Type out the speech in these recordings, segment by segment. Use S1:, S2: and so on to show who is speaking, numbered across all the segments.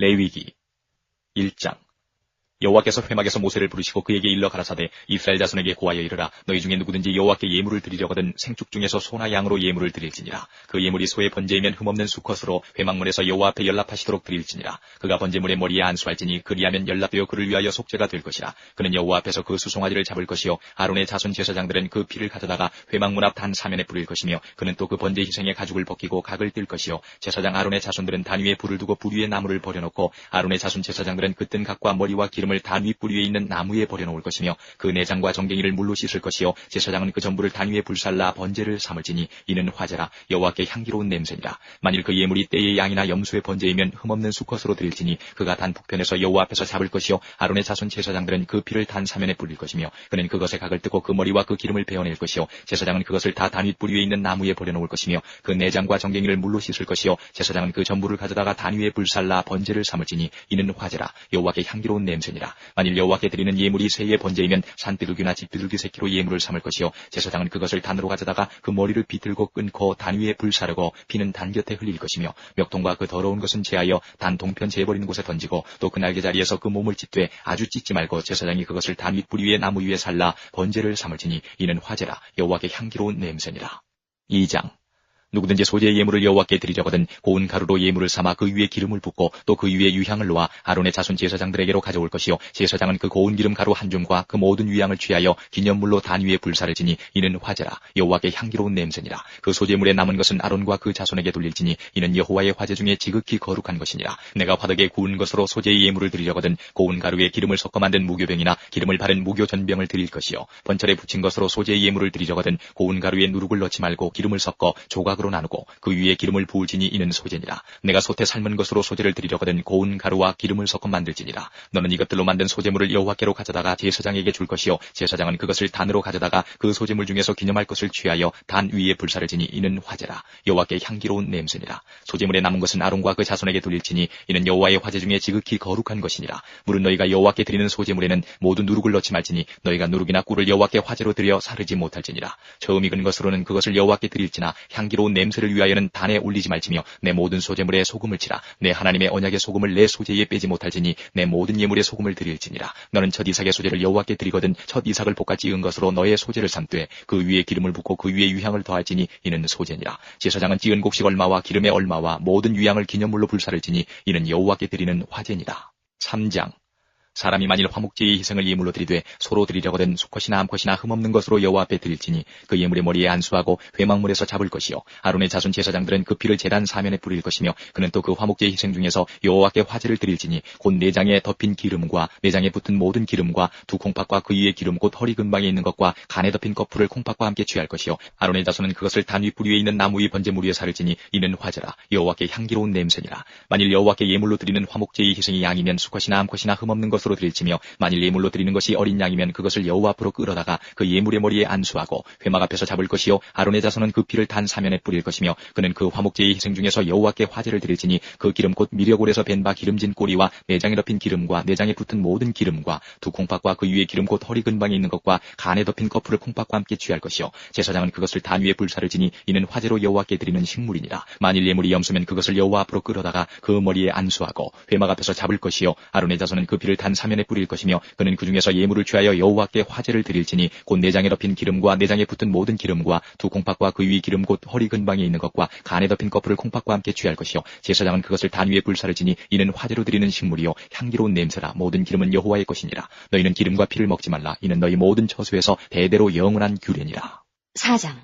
S1: 레위기 1장. 여호와께서 회막에서 모세를 부르시고 그에게 일러 가라사대 이스라엘 자손에게 고하여 이르라. 너희 중에 누구든지 여호와께 예물을 드리려거든 생축 중에서 소나 양으로 예물을 드릴지니라. 그 예물이 소의 번제이면 흠없는 수컷으로 회막문에서 여호와 앞에 연락하시도록 드릴지니라. 그가 번제물의 머리에 안수할지니 그리하면 연락되어 그를 위하여 속죄가 될 것이라. 그는 여호와 앞에서 그 수송아지를 잡을 것이요 아론의 자손 제사장들은 그 피를 가져다가 회막문 앞 단 사면에 뿌릴 것이며 그는 또 그 번제 희생의 가죽을 벗기고 각을 뜰 것이요 제사장 아론의 자손들은 단 위에 불을 두고 불 위에 나무를 버려놓고 아론의 자손 제사장들은 그 뜬 각과 머리와 기름을 단 위 뿌리 위에 있는 나무에 버려놓을 것이며 그 내장과 정갱이를 물로 씻을 것이요 제사장은 그 전부를 단 위에 불살라 번제를 삼을지니 이는 화제라 여호와께 향기로운 냄새니라. 만일 그 예물이 떼의 양이나 염소의 번제이면 흠없는 수컷으로 드릴지니 그가 단 북편에서 여호와 앞에서 잡을 것이요 아론의 자손 제사장들은 그 피를 단 사면에 뿌릴 것이며 그는 그것의 각을 뜨고 그 머리와 그 기름을 베어낼 것이요 제사장은 그것을 다 단 위 뿌리 위에 있는 나무에 버려놓을 것이며 그 내장과 정갱이를 물로 씻을 것이요 제사장은 그 전부를 가져다가 단 위에 불살라 번제를 삼을지니 이는 화제라 여호와께 향기로운 냄새니라. 만일 여호와께 드리는 예물이 새의 번제이면 산비둘기나 집비둘기 새끼로 예물을 삼을 것이요 제사장은 그것을 단으로 가져다가 그 머리를 비틀고 끊고 단 위에 불사르고 피는 단 곁에 흘릴 것이며 멱통과 그 더러운 것은 제하여 단 동편 재버리는 곳에 던지고 또 그 날개 자리에서 그 몸을 찢되 아주 찢지 말고 제사장이 그것을 단 윗뿌리 위에 나무 위에 살라 번제를 삼을지니 이는 화제라 여호와께 향기로운 냄새니라. 2장. 누구든지 소재의 예물을 여호와께 드리려거든 고운 가루로 예물을 삼아 그 위에 기름을 붓고 또 그 위에 유향을 놓아 아론의 자손 제사장들에게로 가져올 것이요 제사장은 그 고운 기름 가루 한 줌과 그 모든 유향을 취하여 기념물로 단 위에 불사를 지니 이는 화제라 여호와께 향기로운 냄새니라. 그 소재물에 남은 것은 아론과 그 자손에게 돌릴지니 이는 여호와의 화제 중에 지극히 거룩한 것이니라. 내가 화덕에 구운 것으로 소재의 예물을 드리려거든 고운 가루에 기름을 섞어 만든 무교병이나 기름을 바른 무교전병을 드릴 것이요 번철에 붙인 것으로 소재의 예물을 드리려거든 고운 가루에 누룩을 넣지 말고 기름을 섞어 조각 으로 나누고 그 위에 기름을 부을지니 이는 소제니라. 내가 솥에 삶은 것으로 소제를 드리려거든 고운 가루와 기름을 섞어 만들지니라. 너는 이것들로 만든 소제물을 여호와께로 가져다가 제사장에게 줄 것이요 제사장은 그것을 단으로 가져다가 그 소제물 중에서 기념할 것을 취하여 단 위에 불사를 지니 이는 화제라 여호와께 향기로운 냄새니라. 소제물에 남은 것은 아론과 그 자손에게 돌릴지니 이는 여호와의 화제 중에 지극히 거룩한 것이니라. 물은 너희가 여호와께 드리는 소제물에는 모두 누룩을 넣지 말지니 너희가 누룩이나 꿀을 여호와께 화제로 드려 사르지 못할지니라. 처음 익은 것으로는 그것을 여호와께 드릴지나 향기로운 냄새를 위하여는 단에 올리지 말지며 내 모든 소제물에 소금을 치라. 내 하나님의 언약의 소금을 내 소제에 빼지 못할지니 내 모든 예물에 소금을 드릴지니라. 너는 첫 이삭의 소제를 여호와께 드리거든 첫 이삭을 볶아 찌은 것으로 너의 소제를 삼되 그 위에 기름을 붓고 그 위에 유향을 더할지니 이는 소제니라. 제사장은 찌은 곡식 얼마와 기름의 얼마와 모든 유향을 기념물로 불사를 지니 이는 여호와께 드리는 화제니라. 3장. 사람이 만일 화목제의 희생을 예물로 드리되 소로 드리려거든 수컷이나 암컷이나 흠없는 것으로 여호와 앞에 드릴지니 그 예물의 머리에 안수하고 회막문에서 잡을 것이요 아론의 자손 제사장들은 그 피를 제단 사면에 뿌릴 것이며 그는 또 그 화목제의 희생 중에서 여호와께 화제를 드릴지니 곧 내장에 덮인 기름과 내장에 붙은 모든 기름과 두 콩팥과 그 위에 기름 곧 허리 근방에 있는 것과 간에 덮인 거풀을 콩팥과 함께 취할 것이요 아론의 자손은 그것을 단 윗뿌리 위에 있는 나무 위 번제물 위에 사를지니 이는 화제라 여호와께 향기로운 냄새니라. 만일 여호와께 예물로 드리는 화목제의 희생이 양이면 수컷이나 암컷이나 흠없는 것으로 드릴지며 만일 예물로 드리는 것이 어린 양이면 그것을 여호와 앞으로 끌어다가 그 예물의 머리에 안수하고 회막 앞에서 잡을 것이요 아론의 자손은 그 피를 단 사면에 뿌릴 것이며 그는 그 화목제의 희생 중에서 여호와께 화제를 드릴지니 그 기름 곧 미려골에서 벤 바 기름진 꼬리와 내장에 덮인 기름과 내장에 붙은 모든 기름과 두 콩팥과 그 위에 기름 곧 허리 근방에 있는 것과 간에 덮인 거풀을 콩팥과 함께 취할 것이요 제사장은 그것을 단 위에 불사를 지니 이는 화제로 여호와께 드리는 식물이니라. 만일 예물이 염소면 그것을 여호와 앞으로 끌어다가 그 머리에 안수하고 회막 앞에서 잡을 것이요 아론의 자손은 그 피를 단 사면에 뿌릴 것이며 그는 그 중에서 예물을 취하여 여호와께 화제를 드릴지니 곧 내장에 덮인 기름과 내장에 붙은 모든 기름과 두 콩팥과 그 위 기름 곧 허리 근방에 있는 것과 간에 덮인 거풀을 콩팥과 함께 취할 것이요 제사장은 그것을 단 위에 불사를 지니 이는 화제로 드리는 식물이요 향기로운 냄새라. 모든 기름은 여호와의 것이니라. 너희는 기름과 피를 먹지 말라. 이는 너희 모든 처소에서 대대로 영원한 규례니라.
S2: 4장.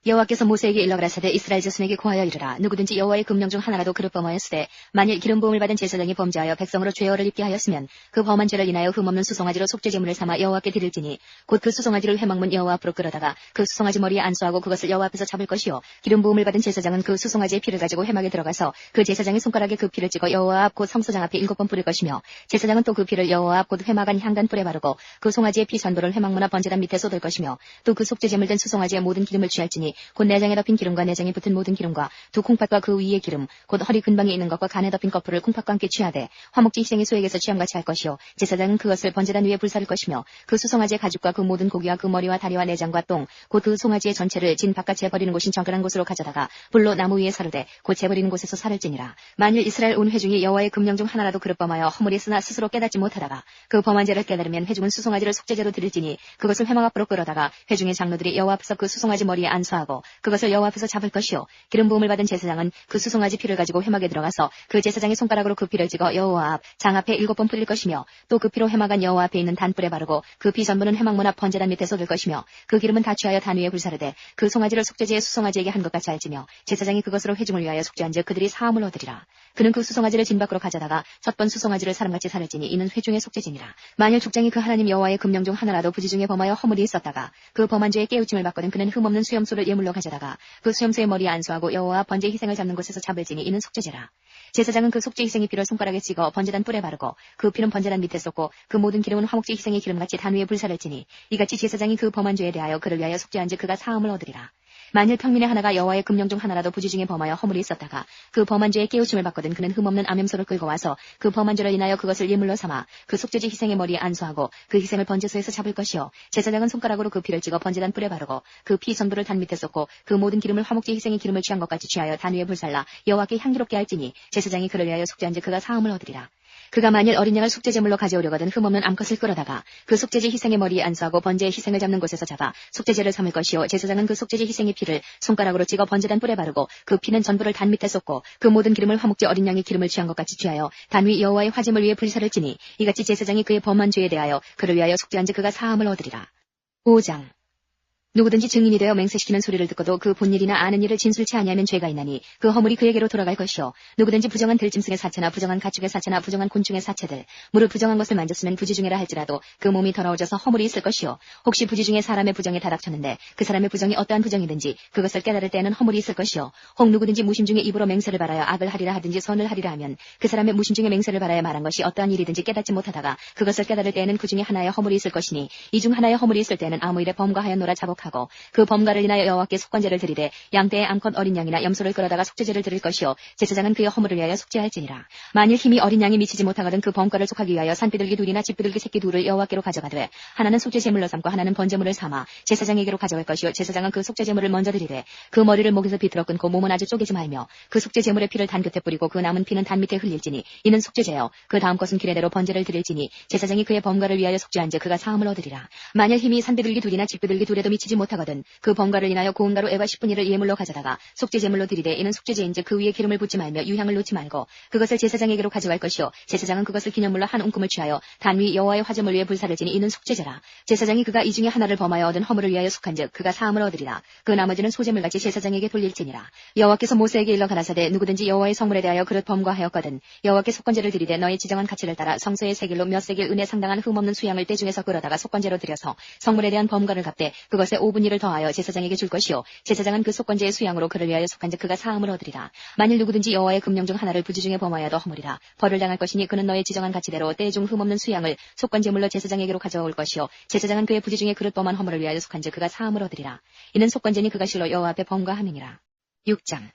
S2: 여호와께서 모세에게 일러 가라사대 이스라엘 자손에게 고하여 이르라. 누구든지 여호와의 금령 중 하나라도 그릇 범하였으되 만일 기름 부음을 받은 제사장이 범죄하여 백성으로 죄어를 입게 하였으면 그 범한 죄를 인하여 흠없는 수송아지로 속죄제물을 삼아 여호와께 드릴지니 곧 그 수송아지를 회막문 여호와 앞으로 끌어다가 그 수송아지 머리에 안수하고 그것을 여호와 앞에서 잡을 것이요 기름 부음을 받은 제사장은 그 수송아지의 피를 가지고 회막에 들어가서 그 제사장의 손가락에 그 피를 찍어 여호와 앞 곧 성소장 앞에 7번 뿌릴 것이며 제사장은 또 그 피를 여호와 앞 곧 회막 안 향단 뿔에 바르고 그 송아지의 피 전도를 회막문 앞 번제단 밑에 쏟을 것이며 또 그 속죄제물 된 수송아지의 모든 기름을 취할지니 덮을지니 곧 내장에 덮인 기름과 내장에 붙은 모든 기름과 두 콩팥과 그 위에 기름 곧 허리 근방에 있는 것과 간에 덮인 거풀을 콩팥과 함께 취하되 화목제 희생의 소액에서 취함같이 할 것이요 제사장은 그것을 번제단 위에 불사를 것이며 그 수송아지의 가죽과 그 모든 고기와 그 머리와 다리와 내장과 똥 곧 그 송아지의 전체를 진 바깥에 버리는 곳인 정결한 곳으로 가져다가 불로 나무 위에 사르되 곧 재버리는 곳에서 살을 찌니라. 만일 이스라엘 온 회중이 여호와의 금령 중 하나라도 그릇 범하여 허물이으나 스스로 깨닫지 못하다가 그 범한 죄를 깨달으면 회중은 수송아지를 속죄제로 드릴지니 그것을 회막 앞으로 끌어다가 회중의 장로들이 여호와 앞에서 그 수송아지 머리에 안수하고 그것을 여호와 앞에서 잡을 것이요 기름 부음을 받은 제사장은 그 수송아지 피를 가지고 회막에 들어가서 그 제사장의 손가락으로 그 피를 찍어 여호와 앞 장 앞에 7번 뿌릴 것이며 또 그 피로 회막 안 여호와 앞에 있는 단불에 바르고 그 피 전부는 회막 문 앞 번제단 밑에 쏟을 것이며 그 기름은 다 취하여 단 위에 불사르되 그 송아지를 속죄제의 수송아지에게 한 것 같이 할지며 제사장이 그것으로 회중을 위하여 속죄한즉 그들이 사함을 얻으리라. 그는 그 수송아지를 진 밖으로 가져다가 첫 번 수송아지를 사람같이 살을지니 이는 회중의 속죄지니라. 만일 족장이 그 하나님 여호와의 금령 중 하나라도 부지 중에 범하여 허물이 있었다가 그 범한 죄에 깨우침을 받거든 그는 흠없는 수염소를 예물로 가져다가 그 수염소의 머리에 안수하고 여호와 번제 희생을 잡는 곳에서 잡을지니 이는 속죄제라. 제사장은 그 속죄 희생의 피를 손가락에 찍어 번제단 뿔에 바르고 그 피는 번제단 밑에 쏟고 그 모든 기름은 화목제 희생의 기름같이 단 위에 불사를지니 이같이 제사장이 그 범한 죄에 대하여 그를 위하여 속죄한즉 그가 사함을 얻으리라. 만일 평민의 하나가 여호와의 금령 중 하나라도 부지 중에 범하여 허물이 있었다가 그 범한 죄에 깨우침을 받거든 그는 흠없는 암염소를 끌고 와서 그 범한 죄로 인하여 그것을 예물로 삼아 그 속죄제 희생의 머리에 안수하고 그 희생을 번제소에서 잡을 것이요 제사장은 손가락으로 그 피를 찍어 번제단 뿔에 바르고 그 피 전부를 단 밑에 쏟고 그 모든 기름을 화목제 희생의 기름을 취한 것 같이 취하여 단 위에 불살라 여호와께 향기롭게 할지니 제사장이 그를 위하여 속죄한즉 그가 사함을 얻으리라. 그가 만일 어린 양을 속죄제물로 가져오려거든 흠없는 암컷을 끌어다가 그 속죄제 희생의 머리에 안수하고 번제의 희생을 잡는 곳에서 잡아 속죄제를 삼을 것이요 제사장은 그 속죄제 희생의 피를 손가락으로 찍어 번제단 뿔에 바르고 그 피는 전부를 단 밑에 쏟고 그 모든 기름을 화목제 어린 양의 기름을 취한 것 같이 취하여 단 위 여호와의 화제물 위에 불사를 지니 이같이 제사장이 그의 범한 죄에 대하여 그를 위하여 속죄한즉 그가 사함을 얻으리라. 5장 누구든지 증인이 되어 맹세시키는 소리를 듣고도 그 본 일이나 아는 일을 진술치 아니하면 죄가 있나니 그 허물이 그에게로 돌아갈 것이요 누구든지 부정한 들짐승의 사체나 부정한 가축의 사체나 부정한 곤충의 사체들 무릇 부정한 것을 만졌으면 부지중에라 할지라도 그 몸이 더러워져서 허물이 있을 것이요 혹시 부지중에 사람의 부정에 다닥쳤는데 그 사람의 부정이 어떠한 부정이든지 그것을 깨달을 때에는 허물이 있을 것이요 혹 누구든지 무심 중에 입으로 맹세를 바라여 악을 하리라 하든지 선을 하리라 하면 그 사람의 무심 중에 맹세를 바라여 말한 것이 어떠한 일이든지 깨닫지 못하다가 그것을 깨달을 때에는 그 중에 하나의 허물이 있을 것이니 이 중 하나의 허물이 있을 때에는 아무 일에 범과하였노라 자복하고 그 범과를 인하여 여호와께 속건제를 드리되 양떼의 암컷 어린 양이나 염소를 끌어다가 속죄제를 드릴 것이요 제사장은 그의 허물을 위하여 속죄할지니라. 만일 힘이 어린 양이 미치지 못하거든 그 범과를 속하기 위하여 산비둘기 둘이나 집비둘기 새끼 둘을 여호와께로 가져가되 하나는 속죄제물로 삼고 하나는 번제물을 삼아 제사장에게로 가져갈 것이요 제사장은 그 속죄제물을 먼저 드리되 그 머리를 목에서 비틀어 끊고 몸은 아주 쪼개지 말며 그 속죄제물의 피를 단 곁에 뿌리고 그 남은 피는 단 밑에 흘릴지니 이는 속죄제요 그 다음 것은 규례대로 번제를 드릴지니 제사장이 그의 범과를 위하여 속죄한즉 그가 사함을 얻으리라. 만일 힘이 산비둘기 둘이나 집비둘기 둘에도 미치지 못하거든 그 범과를 인하여 고운 가루 에바 10분위를 예물로 가져다가 속죄제물로 드리되 이는 속죄제인즉 그 위에 기름을 붓지 말며 유향을 놓지 말고 그것을 제사장에게로 가져갈 것이요 제사장은 그것을 기념물로 한 움큼을 취하여 단 위 여호와의 화제물 위에 불사를 지니 이는 속죄제라. 제사장이 그가 이 중에 하나를 범하여 얻은 허물을 위하여 속한즉 그가 사함을 얻으리라. 그 나머지는 소제물같이 제사장에게 돌릴지니라. 여호와께서 모세에게 일러 가라사대 누구든지 여호와의 성물에 대하여 그릇 범과하였거든 여호와께 속건제를 드리되 너의 지정한 가치를 따라 성소의 세길로 몇 세길 은에 상당한 흠없는 수양을 때 중에서 끌어다가 속건제로 드려서 성물에 대한 범과를 갚되 그것에 5분위를 더하여 제사장에게 줄 것이요 제사장은 그 속건제의 수양으로 그를 위하여 속한즉 그가 사함을 얻으리라. 만일 누구든지 여호와의 금령 중 하나를 부지 중에 범하여도 허물이라 벌을 당할 것이니 그는 너의 지정한 가치대로 때 중 흠없는 수양을 속건제물로 제사장에게로 가져올 것이요 제사장은 그의 부지 중에 그릇 범한 허물을 위하여 속한즉 그가 사함을 얻으리라. 이는 속건제니 그가 실로 여호와 앞에 범과함이니라. 6장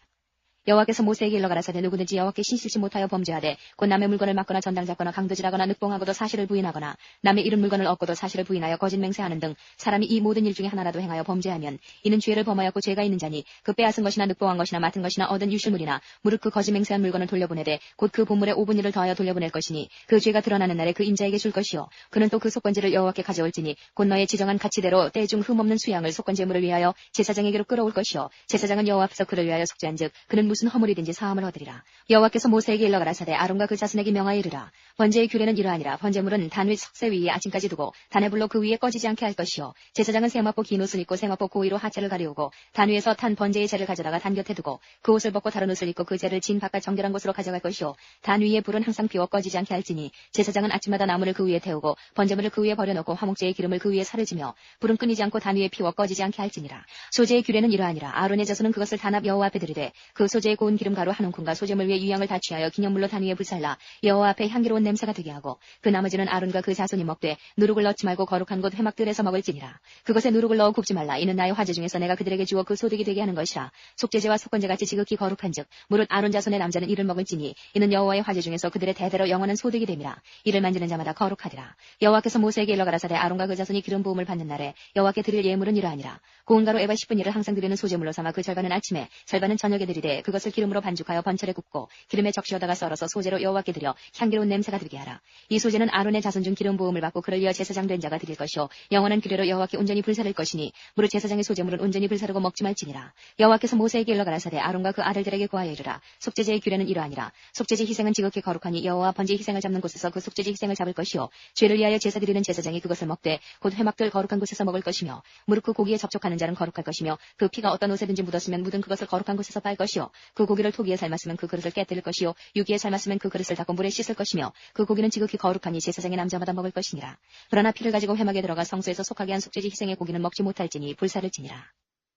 S2: 여호와께서 모세에게 일러 가라사대 누구든지 여호와께 신실치 못하여 범죄하되 곧 남의 물건을 막거나 전당 잡거나 강도질하거나 늑봉하고도 사실을 부인하거나 남의 이른 물건을 얻고도 사실을 부인하여 거짓 맹세하는 등 사람이 이 모든 일 중에 하나라도 행하여 범죄하면 이는 죄를 범하였고 죄가 있는 자니 그 빼앗은 것이나 늑봉한 것이나 맡은 것이나 얻은 유실물이나 무릇 그 거짓 맹세한 물건을 돌려보내되 곧 그 본물의 5분위를 더하여 돌려보낼 것이니 그 죄가 드러나는 날에 그 임자에게 줄 것이요 그는 또 그 속건제를 여호와께 가져올지니 곧 너의 지정한 가치대로 때 중 흠없는 수양을 속건제물을 위하여 제사장에게로 끌어올 것이요 제사장은 여호와 앞에서 그를 위하여 속죄한즉 그는 무슨 허물이든지 사함을 얻으리라. 여호와께서 모세에게 일러 가라사대 아론과 그 자손에게 명하여 이르라. 번제의 규례는 이러하니라. 번제물은 단 위 석쇠 위에 아침까지 두고 단의 불로 그 위에 꺼지지 않게 할 것이요 제사장은 세마포 긴 옷을 입고 세마포 고위로 하체를 가리우고 단 위에서 탄 번제의 재를 가져다가 단 곁에 두고 그 옷을 벗고 다른 옷을 입고 그 재를 진 바깥 정결한 곳으로 가져갈 것이요 단 위에 불은 항상 피워 꺼지지 않게 할지니 제사장은 아침마다 나무를 그 위에 태우고 번제물을 그 위에 버려놓고 화목제의 기름을 그 위에 사르지며 불은 끊이지 않고 단 위에 피워 꺼지지 않게 할지니라. 소제의 규례는 이러하니라. 아론의 자손은 그것을 단합 여호와 앞에 드리되 그 소제 소재의 고운 기름 가루 한 움큼과 소재물 위에 유향을 다 취하여 기념물로 단 위에 불살라 여호와 앞에 향기로운 냄새가 되게 하고 그 나머지는 아론과 그 자손이 먹되 누룩을 넣지 말고 거룩한 곳 회막들에서 먹을지니라. 그것에 누룩을 넣어 굽지 말라. 이는 나의 화제 중에서 내가 그들에게 주어 그 소득이 되게 하는 것이라. 속죄제와 속건제같이 지극히 거룩한즉 무릇 아론 자손의 남자는 이를 먹을지니 이는 여호와의 화제 중에서 그들의 대대로 영원한 소득이 됨이라. 이를 만지는 자마다 거룩하리라. 여호와께서 모세에게 일러 가라사대 아론과 그 자손이 기름 부음을 받는 날에 여호와께 드릴 예물은 이러하니라. 고운 가루 에바 10분일을 항상 드리는 소재물로 삼아 그 절반은 아침에 절반은 저녁에 드리되 그것을 기름으로 반죽하여 번철에 굽고 기름에 적시어다가 썰어서 소재로 여호와께 드려 향기로운 냄새가 들게 하라. 이 소재는 아론의 자손 중 기름 부음을 받고 그를 이어 제사장 된 자가 드릴 것이요 영원한 규례로 여호와께 온전히 불사를 것이니 무릇 제사장의 소재물은 온전히 불사르고 먹지 말지니라. 여호와께서 모세에게 일러 가라사대 아론과 그 아들들에게 고하여 이르라. 속죄제의 규례는 이러하니라. 속죄제 희생은 지극히 거룩하니 여호와 번제 희생을 잡는 곳에서 그 속죄제 희생을 잡을 것이요 죄를 위하여 제사 드리는 제사장이 그것을 먹되 곧 회막들 거룩한 곳에서 먹을 것이며 무릇 그 고기에 접촉하는 자는 거룩할 것이며 그 피가 어떤 옷에든지 묻었으면 묻은 그것을 거룩한 곳에서 빨 것이요 그 고기를 토기에 삶았으면 그 그릇을 깨뜨릴 것이요 유기에 삶았으면 그 그릇을 닦고 물에 씻을 것이며 그 고기는 지극히 거룩하니 제사장의 남자마다 먹을 것이니라. 그러나 피를 가지고 회막에 들어가 성소에서 속하게 한 속죄제 희생의 고기는 먹지 못할지니 불사를 지니라.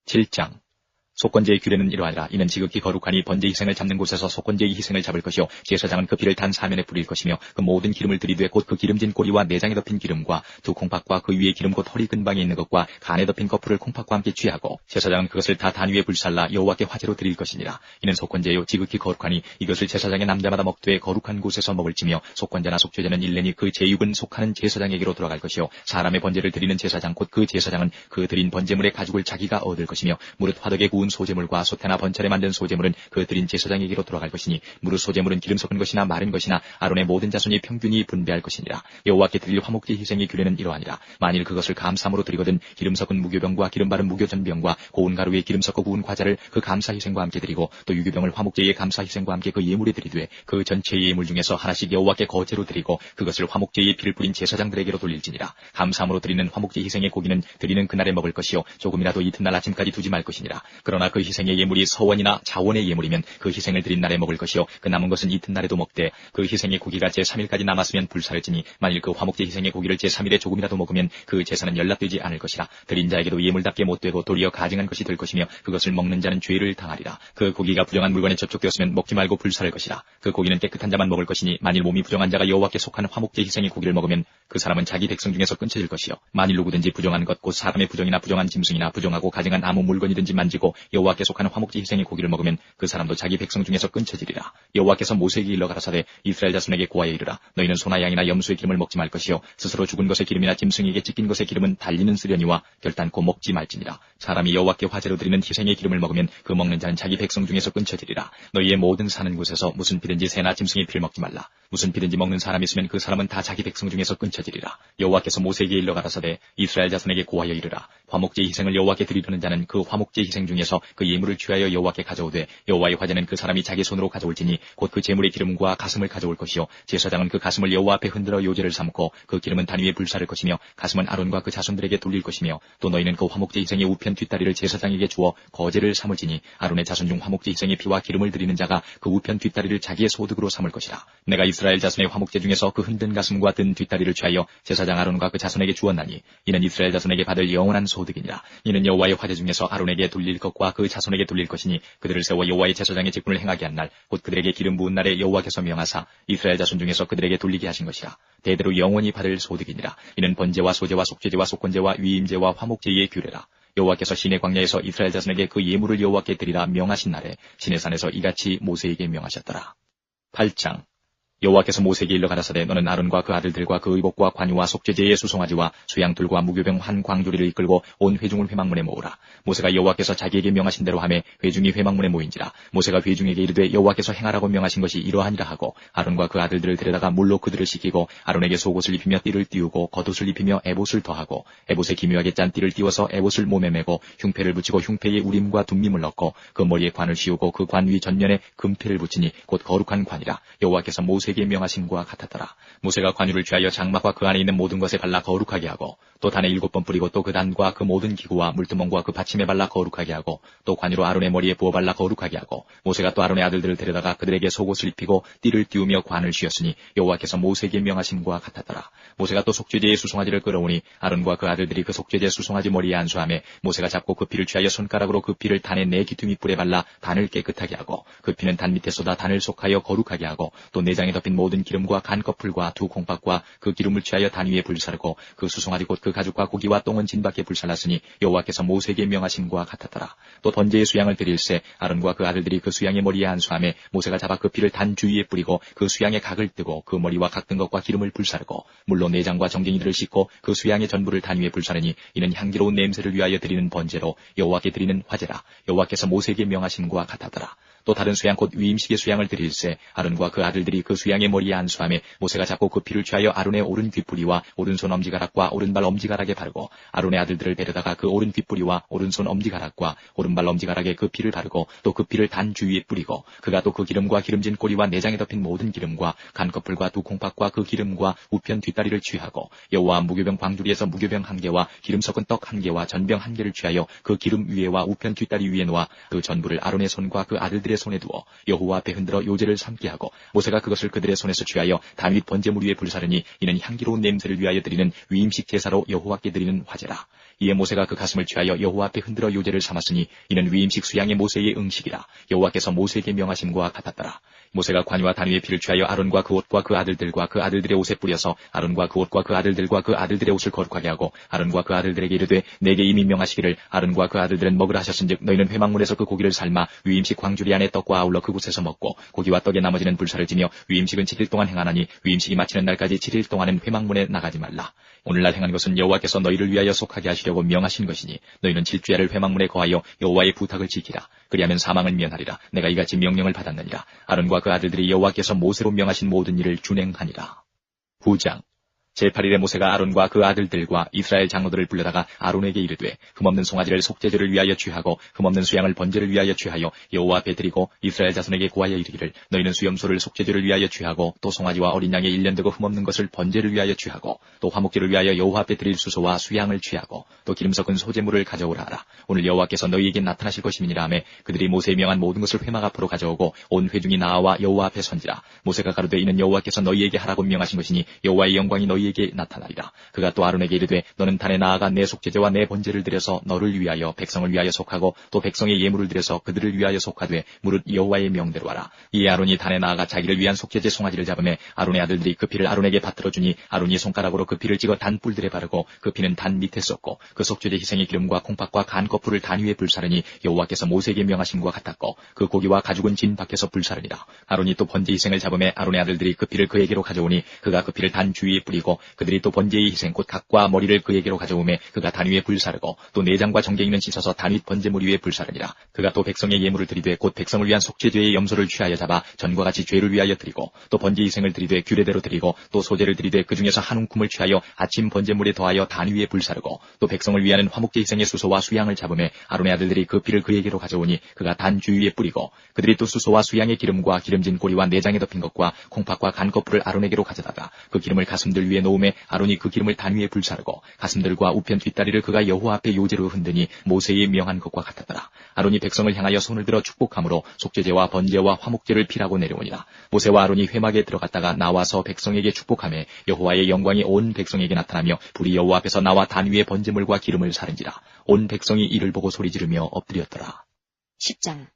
S1: 7장 속건제의 규례는 이러하니라. 이는 지극히 거룩하니 번제 희생을 잡는 곳에서 속건제의 희생을 잡을 것이요 제사장은 그 피를 단 사면에 뿌릴 것이며 그 모든 기름을 들이되 곧 그 기름진 꼬리와 내장에 덮인 기름과 두 콩팥과 그 위에 기름 곧 허리 근방에 있는 것과 간에 덮인 거풀을 콩팥과 함께 취하고 제사장은 그것을 다 단 위에 불살라 여호와께 화제로 드릴 것이니라. 이는 속건제요 지극히 거룩하니 이것을 제사장의 남자마다 먹되 거룩한 곳에서 먹을지며 속건제나 속죄제는 일례니 그 제육은 속하는 제사장에게로 돌아갈 것이요 사람의 번제를 드리는 제사장 곧 그 제사장은 그 드린 번제물의 가죽을 자기가 얻을 것이며 무릇 화덕에 구운 소재물과 소태나 번철에 만든 소재물은 그 드린 제사장에게로 돌아갈 것이니 무릇 소재물은 기름 섞은 것이나 마른 것이나 아론의 모든 자손이 평균히 분배할 것이니라. 여호와께 드릴 화목제 희생의 규례는 이러하니라. 만일 그것을 감사함으로 드리거든 기름 섞은 무교병과 기름 바른 무교전병과 고운 가루에 기름 섞어 구운 과자를 그 감사 희생과 함께 드리고 또 유교병을 화목제의 감사 희생과 함께 그 예물에 드리되 그 전체의 예물 중에서 하나씩 여호와께 거제로 드리고 그것을 화목제의 피를 뿌린 제사장들에게로 돌릴지니라. 감사함으로 드리는 화목제 희생의 고기는 드리는 그날에 먹을 것이요 조금이라도 이튿날 아침까지 두지 말 것이니라. 그러나 그 희생의 예물이 서원이나 자원의 예물이면 그 희생을 드린 날에 먹을 것이요 그 남은 것은 이튿날에도 먹되 그 희생의 고기가 제3일까지 남았으면 불사를지니 만일 그 화목제 희생의 고기를 제3일에 조금이라도 먹으면 그 제사는 연락되지 않을 것이라. 드린 자에게도 예물답게 못되고 도리어 가증한 것이 될 것이며 그것을 먹는 자는 죄를 당하리라. 그 고기가 부정한 물건에 접촉되었으면 먹지 말고 불사를 것이라. 그 고기는 깨끗한 자만 먹을 것이니 만일 몸이 부정한 자가 여호와께 속한 화목제 희생의 고기를 먹으면 그 사람은 자기 백성 중에서 끊쳐질 것이요 만일 누구든지 부정한 것 곧 사람의 부정이나 부정한 짐승이나 부정하고 가증한 아무 물건이든지 만지고 여호와께 속한 화목제 희생의 고기를 먹으면 그 사람도 자기 백성 중에서 끊쳐지리라. 여호와께서 모세에게 일러 가라사대 이스라엘 자손에게 고하여 이르라. 너희는 소나 양이나 염소의 기름을 먹지 말 것이요 스스로 죽은 것의 기름이나 짐승에게 찢긴 것의 기름은 달리는 쓰려니와 결단코 먹지 말지니라. 사람이 여호와께 화제로 드리는 희생의 기름을 먹으면 그 먹는 자는 자기 백성 중에서 끊쳐지리라. 너희의 모든 사는 곳에서 무슨 피든지 새나 짐승의 피를 먹지 말라. 무슨 피든지 먹는 사람이 있으면 그 사람은 다 자기 백성 중에서 끊쳐지리라. 여호와께서 모세에게 일러 가라사대 이스라엘 자손에게 고하여 이르라. 화목제 희생을 여호와께 드리려는 자는 그 화목제 희생 중에서 그 예물을 취하여 여호와께 가져오되 여호와의 화제는 그 사람이 자기 손으로 가져올지니 곧 그 제물의 기름과 가슴을 가져올 것이요 제사장은 그 가슴을 여호와 앞에 흔들어 요제를 삼고 그 기름은 단 위에 불사를 것이며 가슴은 아론과 그 자손들에게 돌릴 것이며 또 너희는 그 화목제 희생의 우편 뒷다리를 제사장에게 주어 거제를 삼을지니 아론의 자손 중 화목제 희생의 피와 기름을 드리는 자가 그 우편 뒷다리를 자기의 소득으로 삼을 것이라. 내가 이스라엘 자손의 화목제 중에서 그 흔든 가슴과 든 뒷다리를 취하여 제사장 아론과 그 자손에게 주었나니 이는 이스라엘 자손에게 받을 영원한 소득이니라. 이는 여호와의 화제 중에서 아론에게 돌릴 것과 그 자손에게 돌릴 것이니 그들을 세워 여호와의 제사장의 직분을 행하게 한 날 곧 그들에게 기름 부은 날에 여호와께서 명하사 이스라엘 자손 중에서 그들에게 돌리게 하신 것이라. 대대로 영원히 받을 소득이니라. 이는 번제와 소제와 속죄제와 속건제와 위임제와 화목제의 규례라. 여호와께서 시내 광야에서 이스라엘 자손에게 그 예물을 여호와께 드리라 명하신 날에 시내산에서 이같이 모세에게 명하셨더라. 8장 여호와께서 모세에게 일러 가라사대 너는 아론과 그 아들들과 그 의복과 관유와 속죄제의 수송아지와 수양들과 무교병 한 광주리를 이끌고 온 회중을 회막문에 모으라. 모세가 여호와께서 자기에게 명하신 대로 하매 회중이 회막문에 모인지라. 모세가 회중에게 이르되 여호와께서 행하라고 명하신 것이 이러하니라 하고 아론과 그 아들들을 데려다가 물로 그들을 씻기고 아론에게 속옷을 입히며 띠를 띄우고 겉옷을 입히며 에봇을 더하고 에봇에 기묘하게 짠 띠를 띄워서 에봇을 몸에 메고 흉패를 붙이고 흉패에 우림과 둠밈을 넣고 그 머리에 관을 씌우고 그 관 위 전면에 금패를 붙이니 곧 거룩한 관이라. 여호와께서 모세 모세에게 명하심과 같았더라. 모세가 관유를 취하여 장막과 그 안에 있는 모든 것에 발라 거룩하게 하고 또 단에 7번 뿌리고 또 그 단과 그 모든 기구와 물두멍과 그 받침에 발라 거룩하게 하고 또 관유로 아론의 머리에 부어 발라 거룩하게 하고 모세가 또 아론의 아들들을 데려다가 그들에게 속옷을 입히고 띠를 띄우며 관을 쥐었으니 여호와께서 모세에게 명하심과 같았더라. 모세가 또 속죄제의 수송아지를 끌어오니 아론과 그 아들들이 그 속죄제 수송아지 머리에 안수하며 모세가 잡고 그 피를 취하여 손가락으로 그 피를 단의 4귀퉁이 뿔에 발라 단을 깨끗하게 하고 그 피는 단 밑에 쏟아 단을 속하여 거룩하게 하고 또 내장에 덮인 모든 기름과 간 거풀과 두 콩팥과 그 기름을 취하여 단 위에 불사르고 그 수송아지 곧 그 가죽과 고기와 똥은 진 밖에 불살랐으니 여호와께서 모세에게 명하심과 같았더라. 또 번제의 수양을 드릴새 아론과 그 아들들이 그 수양의 머리에 안수하며 모세가 잡아 그 피를 단 주위에 뿌리고 그 수양의 각을 뜨고 그 머리와 각 든 것과 기름을 불사르고 물로 내장과 정갱이들을 씻고 그 수양의 전부를 단 위에 불사르니 이는 향기로운 냄새를 위하여 드리는 번제로 여호와께 드리는 화제라. 여호와께서 모세에게 명하심과 같았더라. 또 다른 수양 곧 위임식의 수양을 드릴새 아론과 그 아들들이 그 수양의 머리에 안수하며 모세가 잡고 그 피를 취하여 아론의 오른 귓뿌리와 오른손 엄지가락과 오른발 엄지가락에 바르고 아론의 아들들을 데려다가 그 오른 귓뿌리와 오른손 엄지가락과 오른발 엄지가락에 그 피를 바르고 또 그 피를 단 주위에 뿌리고 그가 또 그 기름과 기름진 꼬리와 내장에 덮인 모든 기름과 간꺼풀과 두 콩팥과 그 기름과 우편 뒷다리를 취하고 여호와 무교병 광주리에서 무교병 1개와 기름 섞은 떡 1개와 전병 1개를 취하여 그 기름 위에와 우편 뒷다리 위에 놓아 그 전부를 아론의 손과 그 아들들의 손에 두어 여호와 앞에 흔들어 요제를 삼게 하고 모세가 그것을 그들의 손에서 취하여 단 윗 번제물 위에 불사르니 이는 향기로운 냄새를 위하여 드리는 위임식 제사로 여호와께 드리는 화제라. 이에 모세가 그 가슴을 취하여 여호와 앞에 흔들어 요제를 삼았으니 이는 위임식 수양의 모세의 응식이라. 여호와께서 모세에게 명하심과 같았더라. 모세가 관유와 단 위에 피를 취하여 아론과 그 옷과 그 아들들과 그 아들들의 옷에 뿌려서 아론과 그 옷과 그 아들들과 그 아들들의 옷을 거룩하게 하고 아론과 그 아들들에게 이르되 내게 이미 명하시기를 아론과 그 아들들은 먹으라 하셨은즉 너희는 회막문에서 그 고기를 삶아 위임식 광주리 안에 떡과 아울러 그곳에서 먹고 고기와 떡의 나머지는 불사를 지며 위임식은 7일 동안 행하나니 위임식이 마치는 날까지 7일 동안은 회막문에 나가지 말라. 오늘날 행한 것은 여호와께서 너희를 위하여 속하게 하시려고 명하신 것이니 너희는 7주야를 회막문에 거하여 여호와의 부탁을 지키라. 그리하면 사망을 면하리라. 내가 이같이 명령을 받았느니라. 아론과 그 아들들이 여호와께서 모세로 명하신 모든 일을 준행하니라. 9장 제8일에 모세가 아론과 그 아들들과 이스라엘 장로들을 불러다가 아론에게 이르되 흠없는 송아지를 속죄제를 위하여 취하고 흠없는 수양을 번제를 위하여 취하여 여호와 앞에 드리고 이스라엘 자손에게 고하여 이르기를 너희는 수염소를 속죄제를 위하여 취하고 또 송아지와 어린 양의 1년 되고 흠없는 것을 번제를 위하여 취하고 또 화목제를 위하여 여호와 앞에 드릴 수소와 수양을 취하고 또 기름 섞은 소제물을 가져오라 하라. 오늘 여호와께서 너희에게 나타나실 것임이니라 하매 그들이 모세의 명한 모든 것을 회막 앞으로 가져오고 온 회중이 나와 여호와 앞에 선지라. 모세가 가로되 이는 여호와께서 너희에게 하라고 명하신 것이니 여호와의 영광이 너희에게 나타나리라. 그가 또 아론에게 이르되 너는 단에 나아가 내 속죄제와 내 번제를 드려서 너를 위하여 백성을 위하여 속하고 또 백성의 예물을 드려서 그들을 위하여 속하되 무릇 여호와의 명대로 하라. 이에 아론이 단에 나아가 자기를 위한 속죄제 송아지를 잡으매 아론의 아들들이 그 피를 아론에게 받들어 주니 아론이 손가락으로 그 피를 찍어 단 뿔들에 바르고 그 피는 단 밑에 쏟고 그 속죄제 희생의 기름과 콩팥과 간 거풀을 단 위에 불사르니 여호와께서 모세에게 명하심과 같았고 그 고기와 가죽은 진 밖에서 불사르니라. 아론이 또 번제 희생을 잡으매 아론의 아들들이 그 피를 그에게로 가져오니 그가 그 피를 단 주위에 뿌리고 그들이 또 번제의 희생 곧 각과 머리를 그에게로 가져오매 그가 단 위에 불사르고 또 내장과 정갱이는 씻어서 단 윗 번제물 위에 불사르니라. 그가 또 백성의 예물을 드리되 곧 백성을 위한 속죄제의 염소를 취하여 잡아 전과 같이 죄를 위하여 드리고 또 번제 희생을 드리되 규례대로 드리고 또 소제를 드리되 그 중에서 한 움큼을 취하여 아침 번제물에 더하여 단 위에 불사르고 또 백성을 위하는 화목제 희생의 수소와 수양을 잡으매 아론의 아들들이 그 피를 그에게로 가져오니 그가 단 주위에 뿌리고 그들이 또 수소와 수양의 기름과 기름진 꼬리와 내장에 덮인 것과 콩팥과 간 거풀을 아론에게로 가져다가 그 기름을 가슴들 위에 놓음에 아론이 그 기름을 단 위에 불사르고 가슴들과 우편 뒷다리를 그가 여호와 앞에 요제로 흔드니 모세의 명한 것과 같았더라. 아론이 백성을 향하여 손을 들어 축복함으로 속죄제와 번제와 화목제를 피라고 내려오니라. 모세와 아론이 회막에 들어갔다가 나와서 백성에게 축복하며 여호와의 영광이 온 백성에게 나타나며 불이 여호와 앞에서 나와 단 위에 번제물과 기름을 사른지라. 온 백성이 이를 보고 소리 지르며 엎드렸더라.
S2: 10장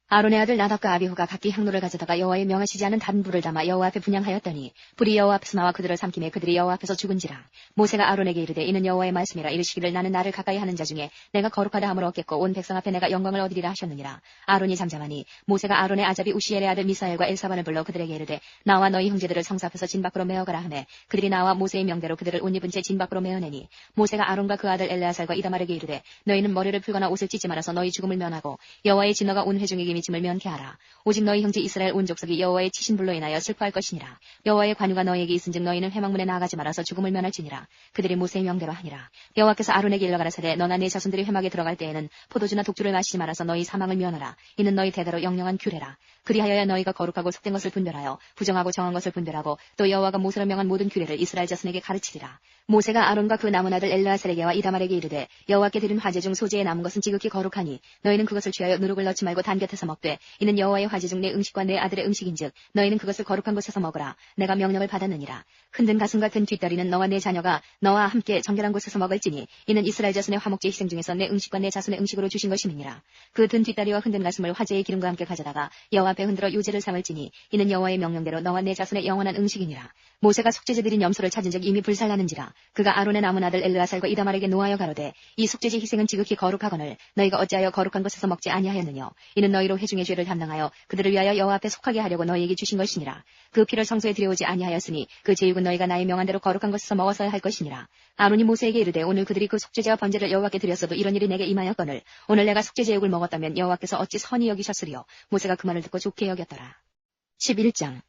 S2: 아론의 아들 나답과 아비후가 각기 향로를 가져다가 여호와의 명하시지 않은 단불을 담아 여호와 앞에 분향하였더니 불이 여호와 앞에서 나와 그들을 삼키매 그들이 여호와 앞에서 죽은지라. 모세가 아론에게 이르되 이는 여호와의 말씀이라. 이르시기를 나는 나를 가까이 하는 자 중에 내가 거룩하다 함을 얻겠고 온 백성 앞에 내가 영광을 얻으리라 하셨느니라. 아론이 잠잠하니 모세가 아론의 아잡이 우시엘의 아들 미사엘과 엘사반을 불러 그들에게 이르되 나와 너희 형제들을 성사 앞에서 진 밖으로 메어가라 하매 그들이 나와 모세의 명대로 그들을 옷 입은 채 진 밖으로 메어내니 모세가 아론과 그 아들 엘레아살과 이다말에게 이르되 너희는 머리를 풀거나 옷을 찢지 말아서 너희 죽음을 면하고 여호와의 진노가 온 회중에게 미침을 면케 하라. 오직 너희 형제 이스라엘 온 족속이 여호와의 치신 불로 인하여 슬퍼할 것이니라. 여호와의 관유가 너희에게 있은즉 너희는 회막문에 나아가지 말아서 죽음을 면할지니라. 그들이 모세의 명대로 하니라. 여호와께서 아론에게 일러 가라사대 너나 네 자손들이 회막에 들어갈 때에는 포도주나 독주를 마시지 말아서 너희 사망을 면하라. 이는 너희 대대로 영영한 규례라. 그리하여야 너희가 거룩하고 속된 것을 분별하여 부정하고 정한 것을 분별하고 또 여호와가 모세로 명한 모든 규례를 이스라엘 자손에게 가르치리라. 모세가 아론과 그 남은 아들 엘르아살에게와 이다말에게 이르되 여호와께 드린 화제 중 소재에 남은 것은 지극히 거룩하니 너희는 그것을 취하여 누룩을 넣지 말고 단 곁에서 먹되 이는 여호와의 화제 중 내 음식과 내 아들의 음식인즉 너희는 그것을 거룩한 곳에서 먹으라. 내가 명령을 받았느니라. 흔든 가슴과 든 뒷다리는 너와 내 자녀가 너와 함께 정결한 곳에서 먹을지니 이는 이스라엘 자손의 화목제 희생 중에서 내 음식과 내 자손의 음식으로 주신 것임이니라. 그 든 뒷다리와 흔든 가슴을 화제의 기름과 함께 가져다가 여호와 앞에 흔들어 유제를 삼을지니 이는 여호와의 명령대로 너와 내 자손의 영원한 음식이니라. 모세가 속죄제 드린 염소를 찾은즉 이미 불살나는지라. 그가 아론의 남은 아들 엘르아살과 이다말에게 노하여 가로되 이 속죄제 희생은 지극히 거룩하거늘 너희가 어찌하여 거룩한 곳에서 먹지 아니하였느냐. 이는 너희로 회중의 죄를 담당하여 그들을 위하여 여호와 앞에 속하게 하려고 너희에게 주신 것이니라. 그 피를 성소에 들여오지 아니하였으니 그 제육은 너희가 나의 명한 대로 거룩한 곳에서 먹었어야 할 것이니라. 아론이 모세에게 이르되 오늘 그들이 그 속죄제와 번제를 여호와께 드렸어도 이런 일이 내게 임하였거늘 오늘 내가 속죄 제육을 먹었다면 여호와께서 어찌 선히 여기셨으리요. 모세가 그 말을 듣고 좋게 여겼더라. 11장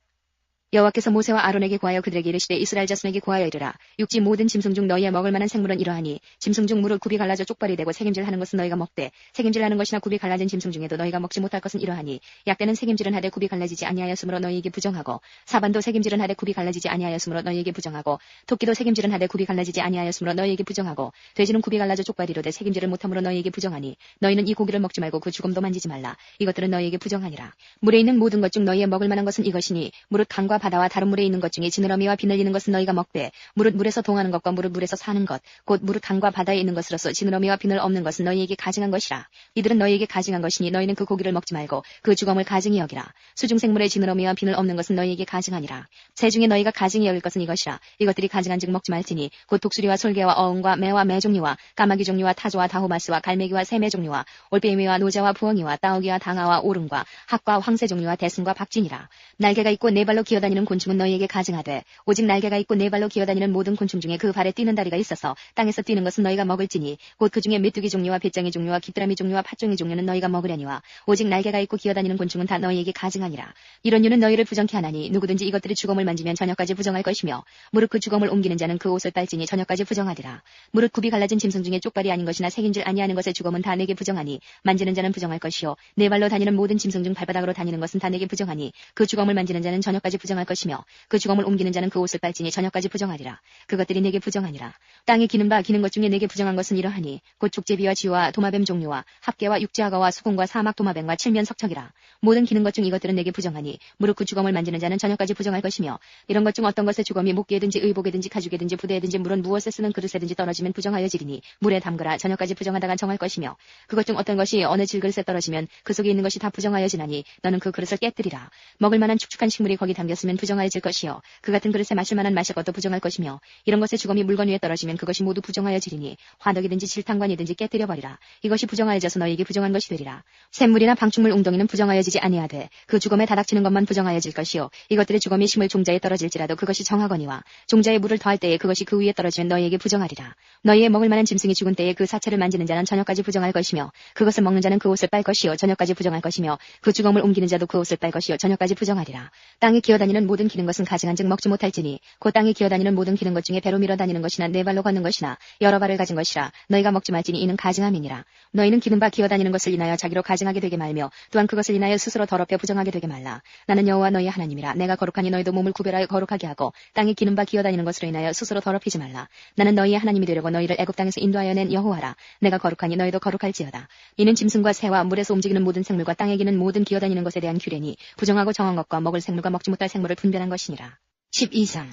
S2: 여호와께서 모세와 아론에게 구하여 그들에게 이르시되 이스라엘 자손에게 구하여 이르라. 육지 모든 짐승 중 너희의 먹을 만한 생물은 이러하니 짐승 중 무릇 굽이 갈라져 쪽발이 되고 색임질하는 것은 너희가 먹되 색임질하는 것이나 굽이 갈라진 짐승 중에도 너희가 먹지 못할 것은 이러하니 약대는 색임질은 하되 굽이 갈라지지 아니하였으므로 너희에게 부정하고 사반도 색임질은 하되 굽이 갈라지지 아니하였으므로 너희에게 부정하고 토끼도 색임질은 하되 굽이 갈라지지 아니하였으므로 너희에게 부정하고 돼지는 굽이 갈라져 쪽발이로되 색임질을 못함으로 너희에게 부정하니 너희는 이 고기를 먹지 말고 그 죽음도 만지지 말라. 이것들은 너희에게 부정하니라. 물에 있는 모든 것 중 너희의 먹을 만한 것은 이것이니 무릇 강과 바다와 다른 물에 있는 것 중에 지느러미와 비늘리는 것은 너희가 먹되 무릇 물에서 동하는 것과 무릇 물에서 사는 것 곧 무릇 강과 바다에 있는 것으로서 지느러미와 비늘 없는 것은 너희에게 가증한 것이라. 이들은 너희에게 가증한 것이니 너희는 그 고기를 먹지 말고 그 죽음을 가증히 여기라. 수중생물의 지느러미와 비늘 없는 것은 너희에게 가증하니라. 새 중에 너희가 가증히 여길 것은 이것이라. 이것들이 가증한즉 먹지 말지니 곧 독수리와 솔개와 어흥과 매와 매 종류와 까마귀 종류와 타조와 다호마스와 갈매기와 새매 종류와 올빼미와 노자와 부엉이와 따오기와 당아와 오름과 학과 황새 종류와 대승과 박진이라. 날개가 있고 네 발로 기어다니는 곤충은 너희에게 가증하되 오직 날개가 있고 네 발로 기어다니는 모든 곤충 중에 그 발에 뛰는 다리가 있어서 땅에서 뛰는 것은 너희가 먹을지니 곧 그 중에 메뚜기 종류와 배짱이 종류와 귀뚜라미 종류와 팥종이 종류는 너희가 먹으려니와 오직 날개가 있고 기어다니는 곤충은 다 너희에게 가증하니라. 이런 유는 너희를 부정케 하나니 누구든지 이것들이 주검을 만지면 저녁까지 부정할 것이며 무릇 그 주검을 옮기는 자는 그 옷을 빨지니 저녁까지 부정하리라. 무릇 굽이 갈라진 짐승 중에 쪽발이 아닌 것이나 색인질 아니하는 것의 주검은 다 내게 부정하니 만지는 자는 부정할 것이요 네 발로 다니는 모든 짐승 중 발바닥으로 다니는 것은 다 내게 부정하니 그 주검을 만지는 자는 저녁까지 부정할 것이며 그 주검을 옮기는 자는 그 옷을 빨지니 저녁까지 부정하리라. 그것들이 내게 부정하니라. 땅에 기는 바 기는 것 중에 내게 부정한 것은 이러하니 곧 족제비와 쥐와 도마뱀 종류와 합개와 육지아가와 수공과 사막 도마뱀과 칠면 석척이라. 모든 기는 것 중 이것들은 내게 부정하니 무릇 그 주검을 만지는 자는 저녁까지 부정할 것이며 이런 것 중 어떤 것의 주검이 목기에든지 의복에든지 가죽에든지 부대에든지 물은 무엇에 쓰는 그릇에든지 떨어지면 부정하여지리니 물에 담그라. 저녁까지 부정하다가 정할 것이며 그것 중 어떤 것이 어느 질그릇에 떨어지면 그 속에 있는 것이 다 부정하여지나니 너는 그 그릇을 깨뜨리라. 먹을 만한 축축한 식물이 거기 담겼으면 부정하여질 것이요 그 같은 그릇에 마실 만한 마실 것도 부정할 것이며 이런 것의 주검이 물건 위에 떨어지면 그것이 모두 부정하여지리니 화덕이든지 질탕관이든지 깨뜨려버리라. 이것이 부정하여져서 너희에게 부정한 것이 되리라. 샘물이나 방충물 웅덩이는 부정하여지지 아니하되 그 주검에 다닥치는 것만 부정하여질 것이요 이것들의 주검이 심을 종자에 떨어질지라도 그것이 정하거니와 종자에 물을 더할 때에 그것이 그 위에 떨어지면 너희에게 부정하리라. 너희의 먹을 만한 짐승이 죽은 때에 그 사체를 만지는 자는 저녁까지 부정할 것이며 그것을 먹는 자는 그 옷을 빨 것이요 저녁까지 부정할 것이며 그 주검을 옮기는 자도 그 옷을 빨 것이요 저녁까지 부정하리라. 땅에 기어다니는 모든 기는 것은 가증한즉 먹지 못할지니 그 땅에 기어다니는 모든 기는 것 중에 배로 밀어 다니는 것이나 네 발로 걷는 것이나 여러 발을 가진 것이라. 너희가 먹지 말지니 이는 가증함이니라. 너희는 기는 바 기어다니는 것을 인하여 자기로 가증하게 되게 말며 또한 그것을 인하여 스스로 더럽혀 부정하게 되게 말라. 나는 여호와 너희 하나님이라. 내가 거룩하니 너희도 몸을 구별하여 거룩하게 하고 땅에 기는 바 기어다니는 것으로 인하여 스스로 더럽히지 말라. 나는 너희의 하나님이 되려고 너희를 애굽 땅에서 인도하여 낸 여호와라. 내가 거룩하니 너희도 거룩할지어다. 이는 짐승과 새와 물에서 움직이는 모든 생물과 땅에 기는 모든 기어다니는 것에 대한 규례니 부정하고 정한 것과 먹을 생물과 먹지 못할 생물을 분별한 것이니라. 12장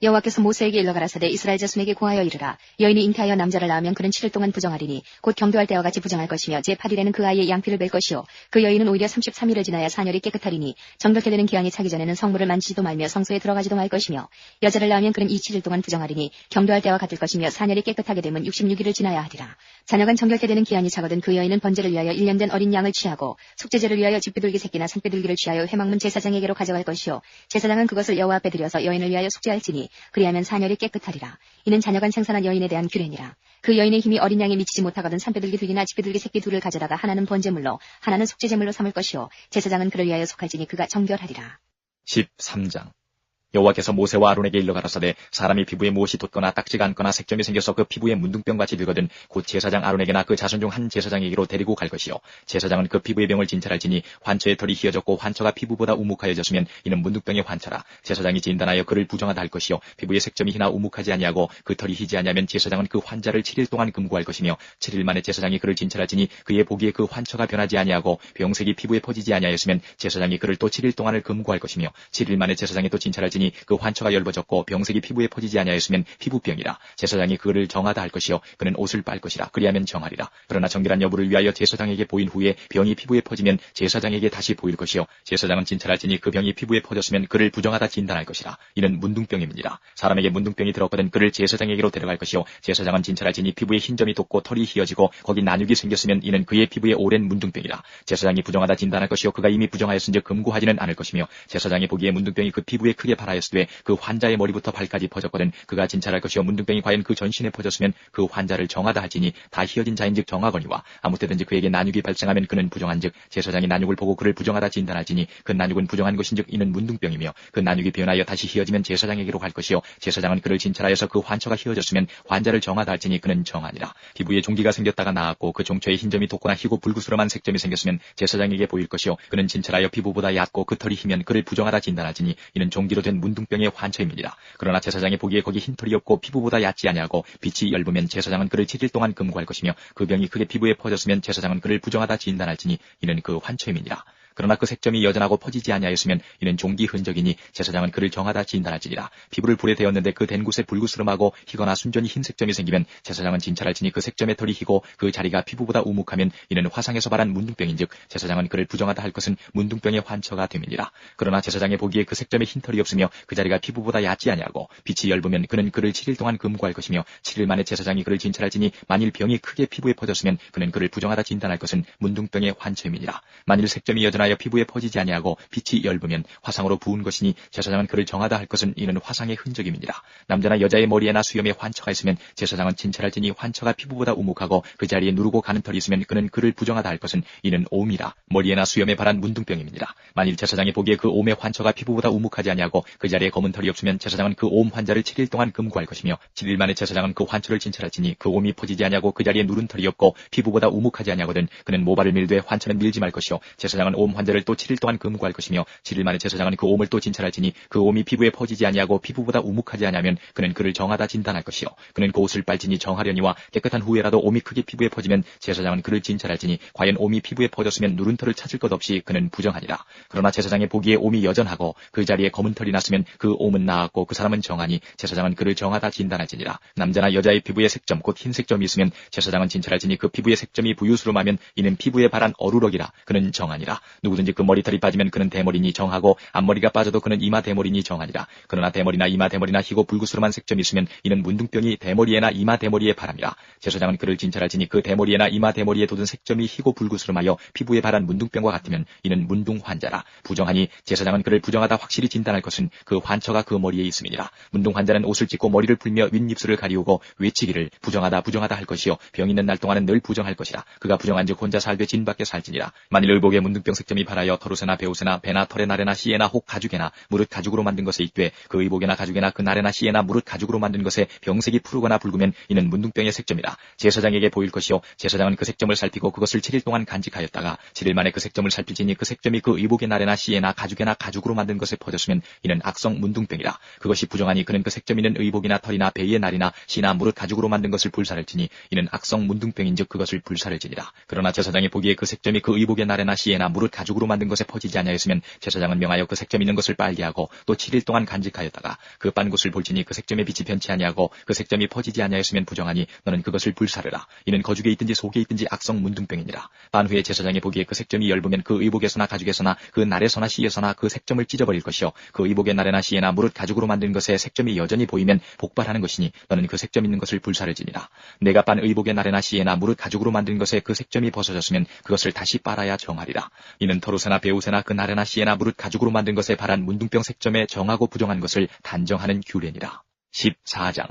S2: 여호와께서 모세에게 일러 가라사대 이스라엘 자손에게 고하여 이르라. 여인이 잉태하여 남자를 낳으면 그는 7일 동안 부정하리니 곧 경도할 때와 같이 부정할 것이며 제8일에는 그 아이의 양피를 뺄 것이요 그 여인은 오히려 33일을 지나야 사녀리 깨끗하리니 정결케 되는 기한이 차기 전에는 성물을 만지지도 말며 성소에 들어가지도 말 것이며 여자를 낳으면 그는 이 7일 동안 부정하리니 경도할 때와 같을 것이며 사녀리 깨끗하게 되면 66일을 지나야 하리라. 자녀간 정결케 되는 기한이 차거든 그 여인은 번제를 위하여 1년 된 어린 양을 취하고 속죄제를 위하여 집비둘기 새끼나 산비둘기를 취하여 회막문 제사장에게로 가져갈 것이요 제사장은 그것을 여호와 앞에 드려서 여인을 위하여 속죄할지니 그리하면 사녀리 깨끗하리라. 이는 자녀간 생산한 여인에 대한 규례니라. 그 여인의 힘이 어린 양에 미치지 못하거든 산비둘기 둘이나 집비둘기 새끼 둘을 가져다가 하나는 번제물로 하나는 속죄제물로 삼을 것이요 제사장은 그를 위하여 속할지니 그가 정결하리라.
S1: 13장 여호와께서 모세와 아론에게 일러 가라사대 사람이 피부에 무엇이 돋거나 딱지가 않거나 색점이 생겨서 그 피부에 문둥병같이 되거든 곧 제사장 아론에게나 그 자손 중 한 제사장에게로 데리고 갈 것이요 제사장은 그 피부의 병을 진찰할지니 환처의 털이 희어졌고 환처가 피부보다 우묵하여졌으면 이는 문둥병의 환처라. 제사장이 진단하여 그를 부정하다 할 것이요 피부의 색점이 희나 우묵하지 아니하고 그 털이 희지 아니하면 제사장은 그 환자를 7일 동안 금고할 것이며 7일 만에 제사장이 그를 진찰할지니 그의 보기에 그 환처가 변하지 아니하고 병색이 피부에 퍼지지 아니하였으면 제사장이 그를 또 7일 동안을 금고할 것이며 7일 만에 제사장이 또 진찰할지니 그 환처가 엷어졌고 병색이 피부에 퍼지지 아니하였으면 피부병이라. 제사장이 그를 정하다 할 것이요 그는 옷을 빨 것이라. 그리하면 정하리라. 그러나 정결한 여부를 위하여 제사장에게 보인 후에 병이 피부에 퍼지면 제사장에게 다시 보일 것이요 제사장은 진찰할지니 그 병이 피부에 퍼졌으면 그를 부정하다 진단할 것이라. 이는 문둥병임이니라. 사람에게 문둥병이 들었거든 그를 제사장에게로 데려갈 것이요 제사장은 진찰할지니 피부에 흰 점이 돋고 털이 희어지고 거기 난육이 생겼으면 이는 그의 피부에 오랜 문둥병이라. 제사장이 부정하다 진단할 것이요 그가 이미 부정하였은즉 금고하지는 않을 것이며 제사장이 보기에 문둥병이 그 피부에 크게 발하였으되 그 환자의 머리부터 발까지 퍼졌거든 그가 진찰할 것이요 문둥병이 과연 그 전신에 퍼졌으면 그 환자를 정하다 할지니 다 희어진 자인즉 정하거니와 아무 때든지 그에게 난육이 발생하면 그는 부정한즉 제사장이 난육을 보고 그를 부정하다 진단할지니 그 난육은 부정한 것인즉 이는 문둥병이며 그 난육이 변하여 다시 희어지면 제사장에게로 갈 것이요 제사장은 그를 진찰하여서 그 환처가 희어졌으면 환자를 정하다 할지니 그는 정하니라. 피부에 종기가 생겼다가 나았고 그 종처에 흰 점이 돋거나 희고 불구스름한 색점이 생겼으면 제사장에게 보일 것이요 그는 진찰하여 피부보다 얕고 그 털이 희면 그를 부정하다 진단할지니 이는 종기로 된 문둥병의 환처임이니라. 그러나 제사장이 보기에 거기 흰 털이 없고 피부보다 얕지 아니하고 빛이 엷으면 제사장은 그를 7일 동안 금고할 것이며 그 병이 크게 피부에 퍼졌으면 제사장은 그를 부정하다 진단할지니 이는 그 환처임이니라. 그러나 그 색점이 여전하고 퍼지지 아니하였으면 이는 종기 흔적이니 제사장은 그를 정하다 진단할지니라. 피부를 불에 대었는데 그 댄 곳에 불구스름하고 희거나 순전히 흰 색점이 생기면 제사장은 진찰할지니 그 색점의 털이 희고 그 자리가 피부보다 우묵하면 이는 화상에서 발한 문둥병인즉 제사장은 그를 부정하다 할 것은 문둥병의 환처가 됨이니라. 그러나 제사장의 보기에 그 색점에 흰 털이 없으며 그 자리가 피부보다 얕지 아니하고 빛이 엷으면 그는 그를 7일 동안 금고할 것이며 7일 만에 제사장이 그를 진찰할지니 만일 병이 크게 피부에 퍼졌으면 그는 그를 부정하다 진단할 것은 문둥병의 환처임이니라. 만일 색점이 여전하여 피부에 퍼지지 아니하고 빛이 엷으면 화상으로 부은 것이니 제사장은 그를 정하다 할 것은 이는 화상의 흔적임이니라. 남자나 여자의 머리에나 수염에 환처가 있으면 제사장은 진찰할지니 환처가 피부보다 우묵하고 그 자리에 누르고 가는 털이 있으면 그는 그를 부정하다 할 것은 이는 옴이라. 머리에나 수염에 발한 문둥병임이니라. 만일 제사장이 보기에 그 옴의 환처가 피부보다 우묵하지 아니하고 그 자리에 검은 털이 없으면 제사장은 그 옴 환자를 7일 동안 금고할 것이며 7일 만에 제사장은 그 환처를 진찰할지니 그 옴이 퍼지지 아니하고 그 자리에 누른 털이 없고 피부보다 우묵하지 아니하거든 그는 모발을 밀되 환처는 밀지 말 것이요 제사장은 옴 환자를 또 7일 동안 금고할 것이며 7일 만에 제사장은 그 옴을 또 진찰할지니 그 옴이 피부에 퍼지지 아니하고 피부보다 우묵하지 아니하면 그는 그를 정하다 진단할 것이요 그는 그 옷을 빨지니 정하려니와 깨끗한 후에라도 옴이 크게 피부에 퍼지면 제사장은 그를 진찰할지니 과연 옴이 피부에 퍼졌으면 누른 털을 찾을 것 없이 그는 부정하니라. 그러나 제사장의 보기에 옴이 여전하고 그 자리에 검은 털이 났으면 그 옴은 나았고 그 사람은 정하니 제사장은 그를 정하다 진단할지니라. 남자나 여자의 피부에 색점 곧 흰색점이 있으면 제사장은 진찰할지니 그 피부의 색점이 부유스름하면 이는 피부에 발한 어루럭이라. 그는 정하니라. 누구든지 그 머리털이 빠지면 그는 대머리니 정하고 앞머리가 빠져도 그는 이마 대머리니 정하니라. 그러나 대머리나 이마 대머리나 희고 불구스름한 색점이 있으면 이는 문둥병이 대머리에나 이마 대머리에 바람이라. 제사장은 그를 진찰할지니 그 대머리에나 이마 대머리에 돋은 색점이 희고 불구스름하여 피부에 발한 문둥병과 같으면 이는 문둥 환자라. 부정하니 제사장은 그를 부정하다 확실히 진단할 것은 그 환처가 그 머리에 있음이니라. 문둥 환자는 옷을 찢고 머리를 풀며 윗입술을 가리우고 외치기를 부정하다 부정하다 할 것이요 병 있는 날 동안은 늘 부정할 것이라. 그가 부정한즉 혼자 살되 진 밖에 살지니라. 만일 의복에 문둥병 색점이 발하여 털옷에나 베옷에나 배나 털의 날에나 씨에나 혹 가죽에나 무릇 가죽으로 만든 것에 있되 그 의복에나 가죽에나 그 날에나 씨에나 무릇 가죽으로 만든 것에 병색이 푸르거나 붉으면 이는 문둥병의 색점이라. 제사장에게 보일 것이요 제사장은 그 색점을 살피고 그것을 7일 동안 간직하였다가 7일 만에 그 색점을 살필지니 그 색점이 그 의복의 날에나 씨에나 가죽에나 가죽으로 만든 것에 퍼졌으면 이는 악성 문둥병이라. 그것이 부정하니 그는 그 색점 있는 의복이나 털이나 배의 날이나 씨나 무릇 가죽으로 만든 것을 불사를지니 이는 악성 문둥병인즉 그것을 불사를지니라. 그러나 제사장이 보기에 그 색점이 그 의복의 날에나 씨에나 무릇 가죽으로 만든 것에 퍼지지 아니하였으면 제사장은 명하여 그 색점 있는 것을 빨게 하고 또 7일 동안 간직하였다가 그 빤 곳을 볼지니 그 색점의 빛이 변치 아니하고 그 색점이 퍼지지 아니하였으면 부정하니 너는 그것을 불사르라. 이는 거죽에 있든지 속에 있든지 악성 문둥병이니라. 반 후에 제사장이 보기에 그 색점이 엷으면 그 의복에서나 가죽에서나 그 날에서나 씨에서나 그 색점을 찢어버릴 것이요 그 의복의 날에나 씨에나 무릇 가죽으로 만든 것에 색점이 여전히 보이면 복발하는 것이니 너는 그 색점 있는 것을 불사를지니라. 내가 빤 의복의 날에나 씨에나 무릇 가죽으로 만든 것에 그 색점이 벗어졌으면 그것을 다시 빨아야 정하리라. 이는 털옷에나 베옷에나 그 날에나 씨에나 무릇 가죽으로 만든 것에 발한 문둥병 색점에 정하고 부정한 것을 단정하는 규례니라. 14장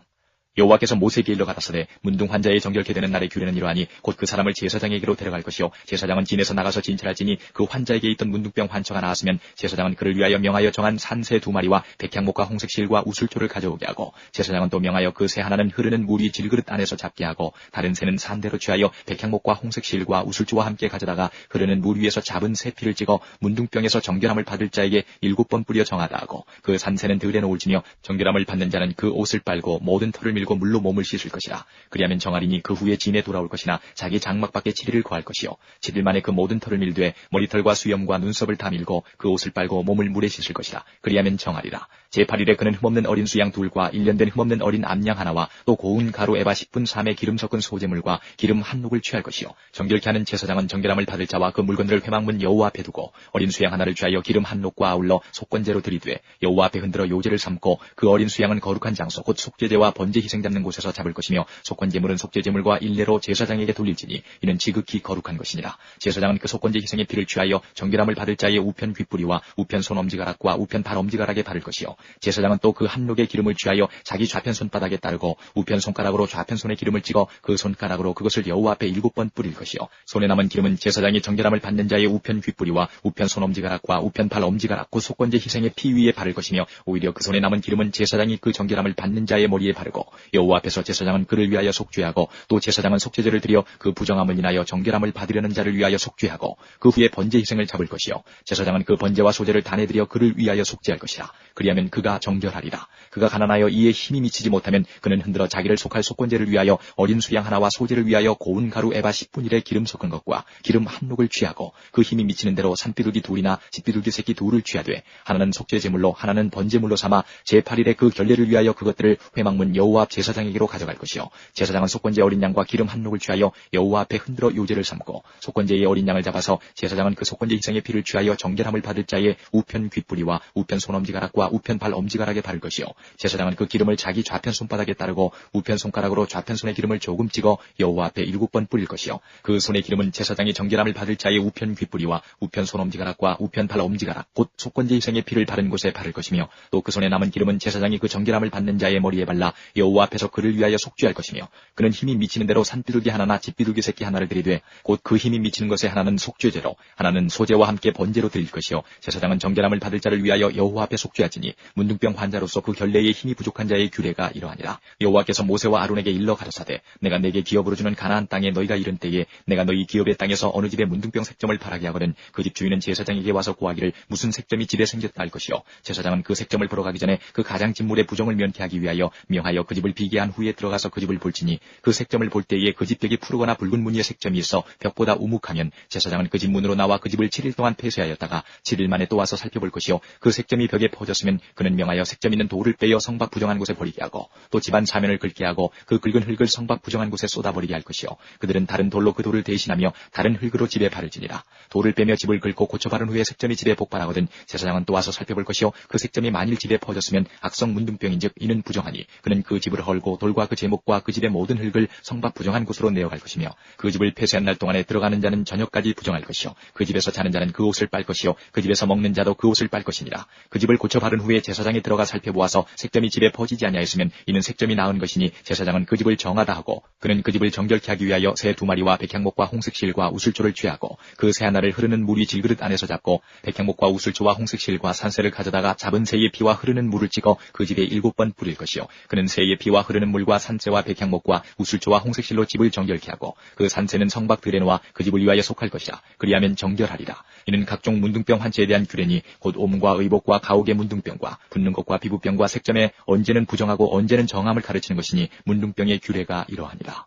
S1: 여호와께서 모세에게 일러 가라사대 문둥 환자의 정결케 되는 날의 규례는 이러하니 곧 그 사람을 제사장에게로 데려갈 것이요 제사장은 진에서 나가서 진찰할지니 그 환자에게 있던 문둥병 환처가 나았으면 제사장은 그를 위하여 명하여 정한 산새 2마리와 백향목과 홍색실과 우슬초를 가져오게 하고 제사장은 또 명하여 그 새 하나는 흐르는 물이 질그릇 안에서 잡게 하고 다른 새는 산대로 취하여 백향목과 홍색실과 우슬초와 함께 가져다가 흐르는 물 위에서 잡은 새 피를 찍어 문둥병에서 정결함을 받을 자에게 7번 뿌려 정하다 하고 그 산새는 들에 놓을지며 정결함을 받는 자는 그 옷을 빨고 모든 털을 밀고 물로 몸을 씻을 것이라. 그리하면 정하리니 그 후에 진에 돌아올 것이나 자기 장막 밖에 7일을 거할 것이요 7일 만에 그 모든 털을 밀되 머리털과 수염과 눈썹을 다 밀고 그 옷을 빨고 몸을 물에 씻을 것이라. 그리하면 정하리라. 제8일에 그는 흠없는 어린 수양 2과 1년 된 흠없는 어린 암양 하나와 또 고운 가루 에바 10분 3의 기름 섞은 소재물과 기름 한 녹을 취할 것이요 정결케 하는 제사장은 정결함을 받을 자와 그 물건들을 회막문 여호와 앞에 두고 어린 수양 하나를 취하여 기름 한 녹과 아울러 속건제로 들이되 여호와 앞에 흔들어 요제를 삼고 그 어린 수양은 거룩한 장소 곧 속죄제와 번제 희생 잡는 곳에서 잡을 것이며 속건제물은 속죄제물과 일례로 제사장에게 돌릴지니 이는 지극히 거룩한 것이니라. 제사장은 그 속건제 희생의 피를 취하여 정결함을 받을 자의 우편 귓뿌리와 우편 손 엄지가락과 우편 발 엄지가락에 바를 것이요 제사장은 또 그 한 녹의 기름을 취하여 자기 좌편 손바닥에 따르고 우편 손가락으로 좌편 손에 기름을 찍어 그 손가락으로 그것을 여호와 앞에 7번 뿌릴 것이요 손에 남은 기름은 제사장이 정결함을 받는 자의 우편 귓뿌리와 우편 손 엄지가락과 우편 발 엄지가락 곧 속건제 희생의 피 위에 바를 것이며 오히려 그 손에 남은 기름은 제사장이 그 정결함을 받는 자의 머리에 바르고 여호와 앞에서 제사장은 그를 위하여 속죄하고 또 제사장은 속죄제를 드려 그 부정함을 인하여 정결함을 받으려는 자를 위하여 속죄하고 그 후에 번제 희생을 잡을 것이요 제사장은 그 번제와 소제를 단에 드려 그를 위하여 속죄할 것이라. 그리하면 그가 정결하리라. 그가 가난하여 이에 힘이 미치지 못하면 그는 흔들어 자기를 속할 속건제를 위하여 어린 수양 하나와 소제를 위하여 고운 가루 에바 10분일에 기름 섞은 것과 기름 한 녹을 취하고 그 힘이 미치는 대로 산비둘기 2이나 집비둘기 새끼 2를 취하되 하나는 속죄제물로 하나는 번제물로 삼아 제8일에 그 결례를 위하여 그것들을 회막문 여호와 앞 제사장에게로 가져갈 것이요 제사장은 속건제 어린 양과 기름 한 녹을 취하여 여호와 앞에 흔들어 요제를 삼고 속건제의 어린 양을 잡아서 제사장은 그 속건제 희생의 피를 취하여 정결함을 받을 자의 우편 귓뿌리와 우편 손 엄지가락과 우편 발 엄지가락에 바를 것이요 제사장은 그 기름을 자기 좌편 손바닥에 따르고 우편 손가락으로 좌편 손에 기름을 조금 찍어 여호와 앞에 7번 뿌릴 것이요 그 손의 기름은 제사장이 정결함을 받을 자의 우편 귓뿌리와 우편 손 엄지가락과 우편 발 엄지가락 곧 속건제 희생의 피를 바른 곳에 바를 것이며 또 그 손에 남은 기름은 제사장이 그 정결함을 받는 자의 머리에 발라 여호와 앞에서 그를 위하여 속죄할 것이며 그는 힘이 미치는 대로 산비둘기 하나나 집비둘기 새끼 하나를 드리되 곧 그 힘이 미치는 것에 하나는 속죄제로 하나는 소제와 함께 번제로 드릴 것이요 제사장은 정결함을 받을 자를 위하여 여호와 앞에 속죄하지니 문둥병 환자로서 그 결례에 힘이 부족한 자의 규례가 이러하니라. 여호와께서 모세와 아론에게 일러 가라사대 내가 내게 기업으로 주는 가나안 땅에 너희가 이른 때에 내가 너희 기업의 땅에서 어느 집에 문둥병 색점을 바라게 하거든 그 집 주인은 제사장에게 와서 고하기를 무슨 색점이 집에 생겼다 할 것이요 제사장은 그 색점을 보러 가기 전에 그 가장 진물의 부정을 면케하기 위하여 명하여 그 집을 비게 한 후에 들어가서 그 집을 볼지니 그 색점을 볼 때에 그 집 벽이 푸르거나 붉은 무늬의 색점이 있어 벽보다 우묵하면 제사장은 그 집 문으로 나와 그 집을 7일 동안 폐쇄하였다가 7일 만에 또 와서 살펴볼 것이요 그 색점이 벽에 퍼졌으면 그는 명하여 색점 있는 돌을 빼어 성박 부정한 곳에 버리게 하고 또 집안 사면을 긁게 하고 그 긁은 흙을 성박 부정한 곳에 쏟아버리게 할 것이요 그들은 다른 돌로 그 돌을 대신하며 다른 흙으로 집에 바를지니라. 돌을 빼며 집을 긁고 고쳐 바른 후에 색점이 집에 복발하거든 제사장은 또 와서 살펴볼 것이요 그 색점이 만일 집에 퍼졌으면 악성 문둥병인즉 이는 부정하니 그는 그 집을 헐고 돌과 그 제목과 그 집의 모든 흙을 성박 부정한 곳으로 내어갈 것이며 그 집을 폐쇄한 날 동안에 들어가는 자는 저녁까지 부정할 것이요 그 집에서 자는 자는 그 옷을 빨 것이요 그 집에서 먹는 자도 그 옷을 빨 것이니라. 그 집을 고쳐 바른 후에 제사장이 들어가 살펴보아서 색점이 집에 퍼지지 아니하였으면 이는 색점이 나은 것이니 제사장은 그 집을 정하다 하고 그는 그 집을 정결케 하기 위하여 새 2마리와 백향목과 홍색실과 우슬초를 취하고 그 새 하나를 흐르는 물이 질그릇 안에서 잡고 백향목과 우슬초와 홍색실과 산새를 가져다가 잡은 새의 피와 흐르는 물을 찍어 그 집에 7번 뿌릴 것이요 그는 새의 피와 흐르는 물과 산새와 백향목과 우슬초와 홍색실로 집을 정결케 하고 그 산새는 성박 들에 놓아 그 집을 위하여 속할 것이라. 그리하면 정결하리라. 이는 각종 문둥병 환체에 대한 규례니 곧 옴과 의복과 가옥의 문둥병과 붓는 것과 피부병과 색점에 언제는 부정하고 언제는 정함을 가르치는 것이니 문둥병의 규례가 이러하니라.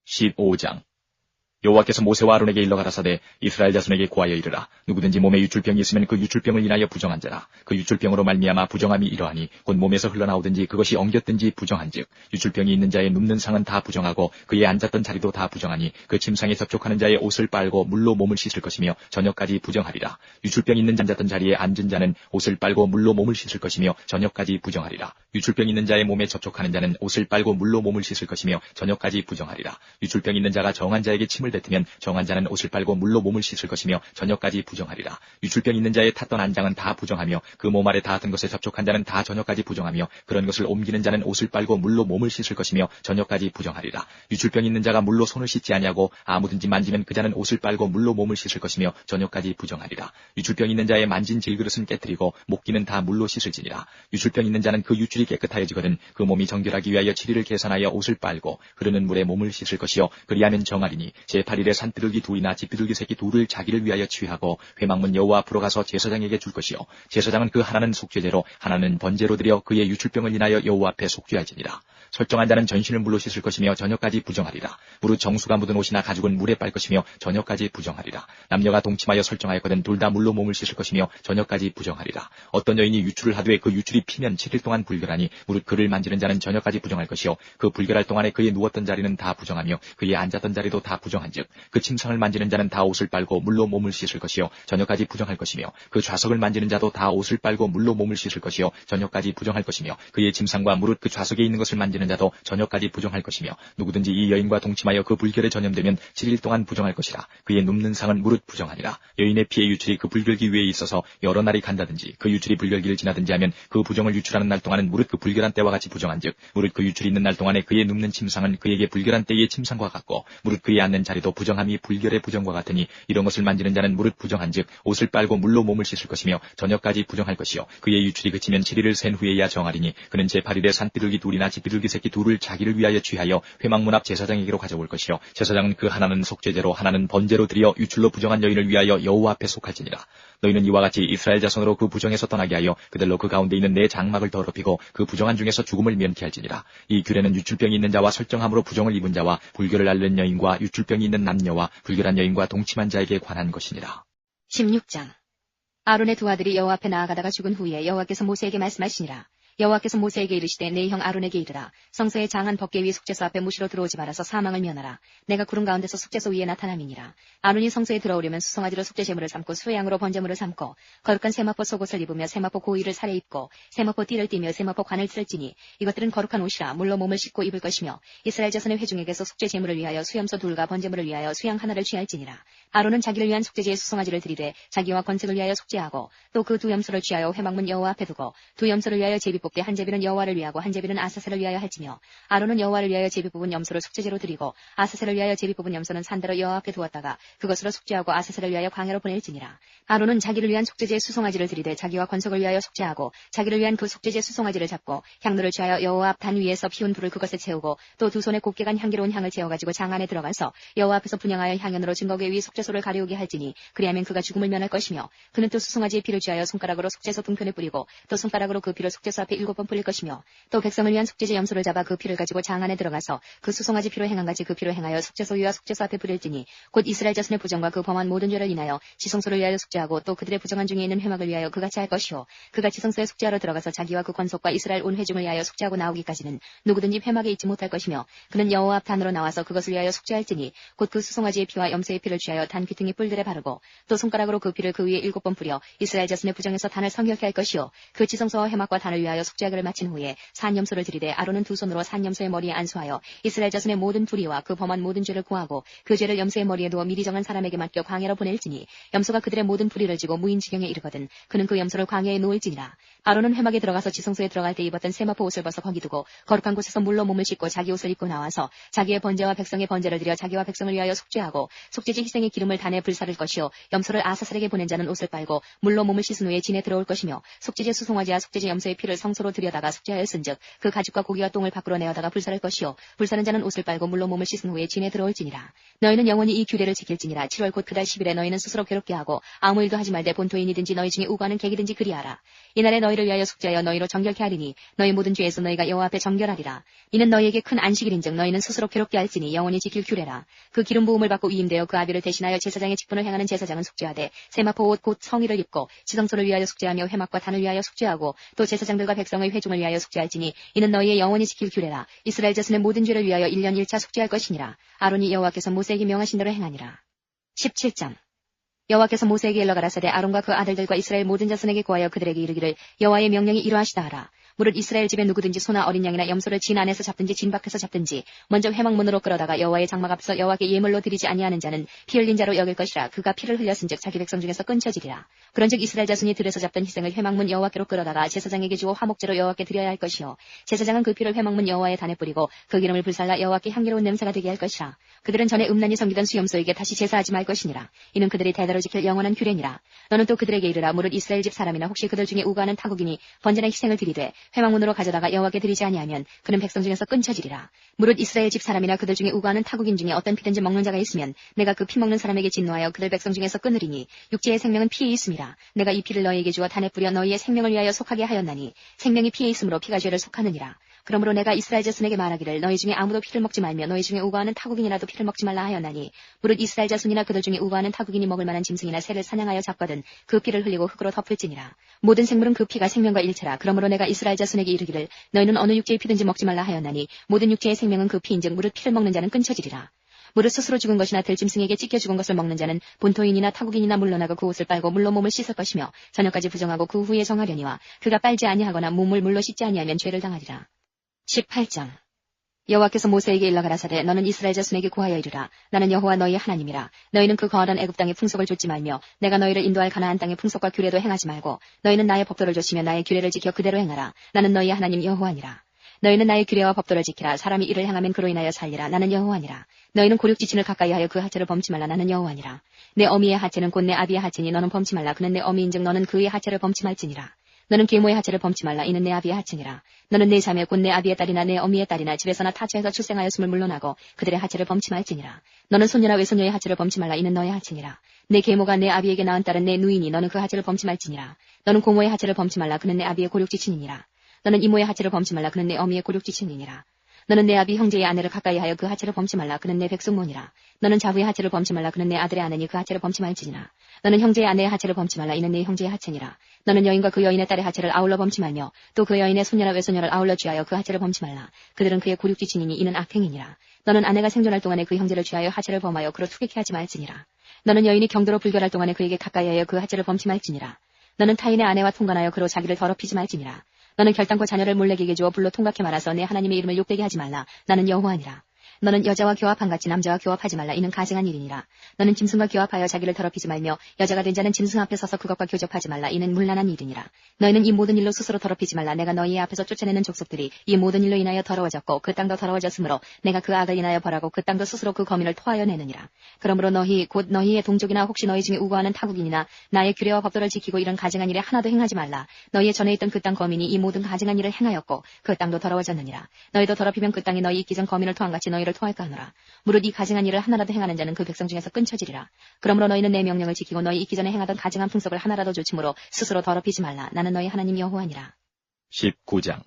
S1: 15장 여호와께서 모세와 아론에게 일러 가라사대 이스라엘 자손에게 고하여 이르라. 누구든지 몸에 유출병이 있으면 그 유출병을 인하여 부정한 자라. 그 유출병으로 말미암아 부정함이 이러하니 곧 몸에서 흘러나오든지 그것이 엉겼든지 부정한즉 유출병이 있는 자의 눕는 상은 다 부정하고 그의 앉았던 자리도 다 부정하니 그 침상에 접촉하는 자의 옷을 빨고 물로 몸을 씻을 것이며 저녁까지 부정하리라. 유출병 있는 자 앉았던 자리에 앉은 자는 옷을 빨고 물로 몸을 씻을 것이며 저녁까지 부정하리라. 유출병 있는 자의 몸에 접촉하는 자는 옷을 빨고 물로 몸을 씻을 것이며 저녁까지 부정하리라. 유출병 있는 자가 정한 자에게 침을 뱉으면 정한 자는 옷을 빨고 물로 몸을 씻을 것이며 저녁까지 부정하리라. 유출병 있는 자의 탔던 안장은 다 부정하며 그 몸 아래 닿았던 것에 접촉한 자는 다 저녁까지 부정하며 그런 것을 옮기는 자는 옷을 빨고 물로 몸을 씻을 것이며 저녁까지 부정하리라. 유출병 있는 자가 물로 손을 씻지 아니하고 아무든지 만지면 그 자는 옷을 빨고 물로 몸을 씻을 것이며 저녁까지 부정하리라. 유출병 있는 자의 만진 질그릇은 깨뜨리고 목기는 다 물로 씻을지니라. 유출병 있는 자는 그 유출이 깨끗하여지거든 그 몸이 정결하기 위하여 7일을 계산하여 옷을 빨고 흐르는 물에 몸을 씻을 것이요 그리하면 정하리니 제8일에 산비둘기 둘이나 집비둘기 새끼 둘을 자기를 위하여 취하고 회막문 여호와 앞으로 가서 제사장에게 줄 것이요 제사장은 그 하나는 속죄제로 하나는 번제로 드려 그의 유출병을 인하여 여호와 앞에 속죄할지니라. 설정한 자는 전신을 물로 씻을 것이며 저녁까지 부정하리라. 무릇 정수가 묻은 옷이나 가죽은 물에 빨 것이며 저녁까지 부정하리라. 남녀가 동침하여 설정하였거든 둘 다 물로 몸을 씻을 것이며 저녁까지 부정하리라. 어떤 여인이 유출을 하되 그 유출이 피면 7일 동안 불결하니 무릇 그를 만지는 자는 저녁까지 부정할 것이요 그 불결할 동안에 그의 누웠던 자리는 다 부정하며 그의 앉았던 자리도 다 부정한즉 그 침상을 만지는 자는 다 옷을 빨고 물로 몸을 씻을 것이요 저녁까지 부정할 것이며 그 좌석을 만지는 자도 다 옷을 빨고 물로 몸을 씻을 것이요 저녁까지 부정할 것이며 그의 침상과 무릇 그 좌석에 있는 것을 만지는 자도 저녁까지 부정할 것이며 누구든지 이 여인과 동침하여 그 불결에 전염되면 7일 동안 부정할 것이라. 그의 눕는 상은 무릇 부정하니라. 여인의 피의 유출이 그 불결기 위에 있어서 여러 날이 간다든지 그 유출이 불결기를 지나든지 하면 그 부정을 유출하는 날 동안은 무릇 그 불결한 때와 같이 부정한즉 무릇 그 유출이 있는 날 동안에 그의 눕는 침상은 그에게 불결한 때의 침상과 같고 무릇 그의 앉는 자리도 부정함이 불결의 부정과 같으니 이런 것을 만지는 자는 무릇 부정한즉 옷을 빨고 물로 몸을 씻을 것이며 저녁까지 부정할 것이요 그의 유출이 그치면 7일을 센 후에야 정하리니 그는 제8일에 산비둘기 둘이나 집비둘기 새끼 둘을 자기를 위하여 취하여 회막문 앞 제사장에게로 가져올 것이요 제사장은 그 하나는 속죄제로 하나는 번제로 드려 유출로 부정한 여인을 위하여 여호와 앞에 속할지니라. 너희는 이와 같이 이스라엘 자손으로 그 부정에서 떠나게 하여 그들로 그 가운데 있는 내 장막을 더럽히고 그 부정한 중에서 죽음을 면케 할지니라. 이 규례는 유출병이 있는 자와 설정함으로 부정을 입은 자와 불결을 앓는 여인과 유출병이 있는 남녀와 불결한 여인과 동침한 자에게 관한 것이니라.
S2: 16장. 아론의 두 아들이 여호와 앞에 나아가다가 죽은 후에 여호와께서 모세에게 말씀하시니라. 여호와께서 모세에게 이르시되 내 형 아론에게 이르라. 성소의 장한 법궤 위 속죄소 앞에 무시로 들어오지 말아서 사망을 면하라. 내가 구름 가운데서 속죄소 위에 나타남이니라. 아론이 성소에 들어오려면 수송아지로 속죄제물을 삼고 수양으로 번제물을 삼고 거룩한 세마포 속옷을 입으며 세마포 고위를 살에 입고 세마포 띠를 띠며 세마포 관을 쓸지니 이것들은 거룩한 옷이라 물로 몸을 씻고 입을 것이며 이스라엘 자손의 회중에게서 속죄제물을 위하여 수염소 둘과 번제물을 위하여 수양 하나를 취할지니라. 아론은 자기를 위한 속죄제의 수송아지를 드리되 자기와 건색을 위하여 속죄하고 또 그 두 염소를 취하여 회막문 여호와 앞에 두고 두 염소를 위하여 제비 뽑되 한 제비는 여호와를 위하고 한 제비는 아사셀을 위하여 할지며 아론은 여호와를 위하여 제비 뽑은 염소를 속죄제로 드리고 아사셀을 위하여 제비 뽑은 염소는 산대로 여호와 앞에 두었다가 그것으로 속죄하고 아사셀을 위하여 광야로 보낼지니라. 아론은 자기를 위한 속죄제의 수송아지를 드리되 자기와 건석을 위하여 속죄하고 자기를 위한 그 속죄제 수송아지를 잡고 향로를 취하여 여호와 앞 단 위에서 피운 불을 그것에 채우고 또 두 손에 곱게 간 향기로운 향을 채워가지고 장 안에 들어가서 여호와 앞에서 분향하여 향연으로 증거궤 위 속죄소를 가려우게 할지니 그리하면 그가 죽음을 면할 것이며 그는 또 수송아지의 피를 취하여 손가락으로 속죄소 등편에 뿌리고 또 손가락으로 그 피를 속죄소 앞에 7번 뿌릴 것이며 또 백성을 위한 속죄제 염소를 잡아 그 피를 가지고 장 안에 들어가서 그 수송아지 피로 행한 같이 그 피로 행하여 속죄소 위와 속죄소 앞에 뿌릴지니 곧 이스라엘 자손의 부정과 그 범한 모든 죄를 인하여 지성소를 위하여 속죄하고 또 그들의 부정한 중에 있는 회막을 위하여 그같이 할 것이요 그가 지성소에 속죄하러 들어가서 자기와 그 권속과 이스라엘 온 회중을 위하여 속죄하고 나오기까지는 누구든지 회막에 있지 못할 것이며 그는 여호와 앞 단으로 나와서 그것을 위하여 속죄할지니 곧 그 수송아지의 피와 염소의 피를 취하여 단 귀퉁이 뿔들에 바르고 또 손가락으로 그 피를 그 위에 7번 뿌려 이스라엘 자손의 부정에서 단을 성결케 할 것이요 그 지성소와 회막과 단을 위하여 속죄하기를 마친 후에 산 염소를 드리되 아론은 두 손으로 산 염소의 머리에 안수하여 이스라엘 자손의 모든 불의와 그 범한 모든 죄를 고하고 그 죄를 염소의 머리에 두어 미리 정한 사람에게 맡겨 광야로 보낼지니 염소가 그들의 모든 불의를 지고 무인 지경에 이르거든 그는 그 염소를 광야에 놓을지니라. 아론은 회막에 들어가서 지성소에 들어갈 때 입었던 세마포 옷을 벗어 거기 두고 거룩한 곳에서 물로 몸을 씻고 자기 옷을 입고 나와서 자기의 번제와 백성의 번제를 드려 자기와 백성을 위하여 속죄하고 속죄제 희생의 기름을 단에 불사를 것이요 염소를 아사셀에게 보낸 자는 옷을 빨고 물로 몸을 씻은 후에 진에 들어올 것이며 속죄제 수송아지와 속죄제 염소의 피를 성소로 들여다가 속죄하였은즉 그 가죽과 고기와 똥을 밖으로 내어다가 불사를 것이요 불사는 자는 옷을 빨고 물로 몸을 씻은 후에 진에 들어올지니라. 너희는 영원히 이 규례를 지킬지니라. 7월 곧 그달 10일에 너희는 스스로 괴롭게 하고 아무 일도 하지 말되 본토인이든지 너희 중에 우고하는 객이든지 그리하라. 이날에 너희를 위하여 속죄하여 너희로 정결케 하리니 너희 모든 죄에서 너희가 여호와 앞에 정결하리라. 이는 너희에게 큰 안식일인즉 너희는 스스로 괴롭게 할지니 영원히 지킬 규례라. 그 기름 부음을 받고 위임되어 그 아비를 대신하여 제사장의 직분을 행하는 제사장은 속죄하되 세마포 옷 곧 성의를 입고 지성소를 위하여 속죄하며 회막과 단을 위하여 속죄하고 또 제사장들과 백성의 회중을 위하여 속죄할지니 이는 너희의 영원히 지킬 규례라. 이스라엘 자손의 모든 죄를 위하여 1년 1차 속죄할 것이니라. 아론이 여호와께서 모세에게 명하신 대로 행하니라. 17장. 여호와께서 모세에게 일러 가라사대 아론과 그 아들들과 이스라엘 모든 자손에게 고하여 그들에게 이르기를 여호와의 명령이 이러하시다 하라. 무릇 이스라엘 집에 누구든지 소나 어린 양이나 염소를 진 안에서 잡든지 진 밖에서 잡든지 먼저 회막문으로 끌어다가 여호와의 장막 앞서 여호와께 예물로 드리지 아니하는 자는 피 흘린 자로 여길 것이라. 그가 피를 흘렸은즉 자기 백성 중에서 끊쳐지리라. 그런즉 이스라엘 자손이 들에서 잡던 희생을 회막문 여호와께로 끌어다가 제사장에게 주어 화목제로 여호와께 드려야 할 것이요 제사장은 그 피를 회막문 여호와의 단에 뿌리고 그 기름을 불살라 여호와께 향기로운 냄새가 되게 할 것이라. 그들은 전에 음란히 섬기던 수염소에게 다시 제사하지 말 것이니라. 이는 그들이 대대로 지킬 영원한 규례니라. 너는 또 그들에게 이르라. 무릇 이스라엘 집 사람이나 혹시 그들 중에 우고하는 타국인이 번제나 희생을 드리되 회막문으로 가져다가 여호와께 드리지 아니하면 그는 백성 중에서 끊쳐지리라. 무릇 이스라엘 집 사람이나 그들 중에 우고하는 타국인 중에 어떤 피든지 먹는 자가 있으면 내가 그 피 먹는 사람에게 진노하여 그들 백성 중에서 끊으리니 육체의 생명은 피에 있음이라. 내가 이 피를 너희에게 주어 단에 뿌려 너희의 생명을 위하여 속하게 하였나니 생명이 피에 있으므로 피가 죄를 속하느니라. 그러므로 내가 이스라엘 자손에게 말하기를 너희 중에 아무도 피를 먹지 말며 너희 중에 우고하는 타국인이라도 피를 먹지 말라 하였나니 무릇 이스라엘 자손이나 그들 중에 우고하는 타국인이 먹을 만한 짐승이나 새를 사냥하여 잡거든 그 피를 흘리고 흙으로 덮을지니라. 모든 생물은 그 피가 생명과 일체라. 그러므로 내가 이스라엘 자손에게 이르기를 너희는 어느 육체의 피든지 먹지 말라 하였나니 모든 육체의 생명은 그 피인즉 무릇 피를 먹는 자는 끊쳐지리라. 무릇 스스로 죽은 것이나 들짐승에게 찢겨 죽은 것을 먹는 자는 본토인이나 타국인이나 물러나고 그 옷을 빨고 물로 몸을 씻을 것이며 저녁까지 부정하고 그 후에 정하려니와 그가 빨지 아니하거나 몸을 물로 씻지 아니하면 죄를 당하리라. 18장 여호와께서 모세에게 일러 가라사대 너는 이스라엘 자손에게 고하여 이르라. 나는 여호와 너희의 하나님이라. 너희는 그 거하던 애굽 땅의 풍속을 좇지 말며 내가 너희를 인도할 가나안 땅의 풍속과 규례도 행하지 말고 너희는 나의 법도를 좇으며 나의 규례를 지켜 그대로 행하라. 나는 너희의 하나님 여호와니라. 너희는 나의 규례와 법도를 지키라. 사람이 이를 행하면 그로 인하여 살리라. 나는 여호와니라. 너희는 고륙지친을 가까이 하여 그 하체를 범치 말라. 나는 여호와니라. 내 어미의 하체는 곧 내 아비의 하체니 너는 범치 말라. 그는 내 어미인즉 너는 그의 하체를 범치 말지니라. 너는 계모의 하체를 범치 말라. 이는 내 아비의 하체니라. 너는 내 자매 곧 내 아비의 딸이나 내 어미의 딸이나 집에서나 타처에서 출생하였음을 물러나고 그들의 하체를 범치 말지니라. 너는 손녀나 외손녀의 하체를 범치 말라. 이는 너의 하체니라. 내 계모가 내 아비에게 낳은 딸은 내 누이니 너는 그 하체를 범치 말지니라. 너는 고모의 하체를 범치 말라. 그는 내 아비의 고륙지친이니라. 너는 이모의 하체를 범치 말라. 그는 내 어미의 고륙지친이니라. 너는 내 아비 형제의 아내를 가까이 하여 그 하체를 범치 말라. 그는 내 백성모니라. 너는 자부의 하체를 범치 말라. 그는 내 아들의 아내니 그 하체를 범치 말지니라. 너는 형제의 아내의 하체를 범치 말라. 이는 내 형제의 하체니라. 너는 여인과 그 여인의 딸의 하체를 아울러 범치 말며 또 그 여인의 손녀나 외손녀를 아울러 취하여 그 하체를 범치 말라. 그들은 그의 고륙지친이니 이는 악행이니라. 너는 아내가 생존할 동안에 그 형제를 취하여 하체를 범하여 그로 투객케 하지 말지니라. 너는 여인이 경도로 불결할 동안에 그에게 가까이 하여 그 하체를 범치 말지니라. 너는 타인의 아내와 통관하여 그로 자기를 더럽히지 말지니라. 너는 결단코 자녀를 몰래에게 주어 불로 통각해 말아서 내 하나님의 이름을 욕되게 하지 말라. 나는 여호와니라. 너는 여자와 교합한 같이 남자와 교합하지 말라. 이는 가증한 일이니라. 너는 짐승과 교합하여 자기를 더럽히지 말며 여자가 된 자는 짐승 앞에 서서 그것과 교접하지 말라. 이는 문란한 일이니라. 너희는 이 모든 일로 스스로 더럽히지 말라. 내가 너희 앞에서 쫓아내는 족속들이 이 모든 일로 인하여 더러워졌고 그 땅도 더러워졌으므로 내가 그 악을 인하여 벌하고 그 땅도 스스로 그 거민을 토하여 내느니라. 그러므로 너희 곧 너희의 동족이나 혹시 너희 중에 우고하는 타국인이나 나의 규례와 법도를 지키고 이런 가증한 일에 하나도 행하지 말라. 너희의 전에 있던 그 땅 거민이 이 모든 가증한 일을 행하였고 그 땅도 더러워졌느니라. 너희도 더럽히면 그 땅이 너희 있기 전 거민을 토한 같이 너희를 토할까 하노라. 무릇 이 가증한 일을 하나라도 행하는 자는 그 백성 중에서 끊쳐지리라. 그러므로 너희는 내 명령을 지키고 너희 있기 전에 행하던 가증한 풍속을 하나라도 조침으로 스스로 더럽히지 말라. 나는 너희 하나님 여호와니라.
S1: 19장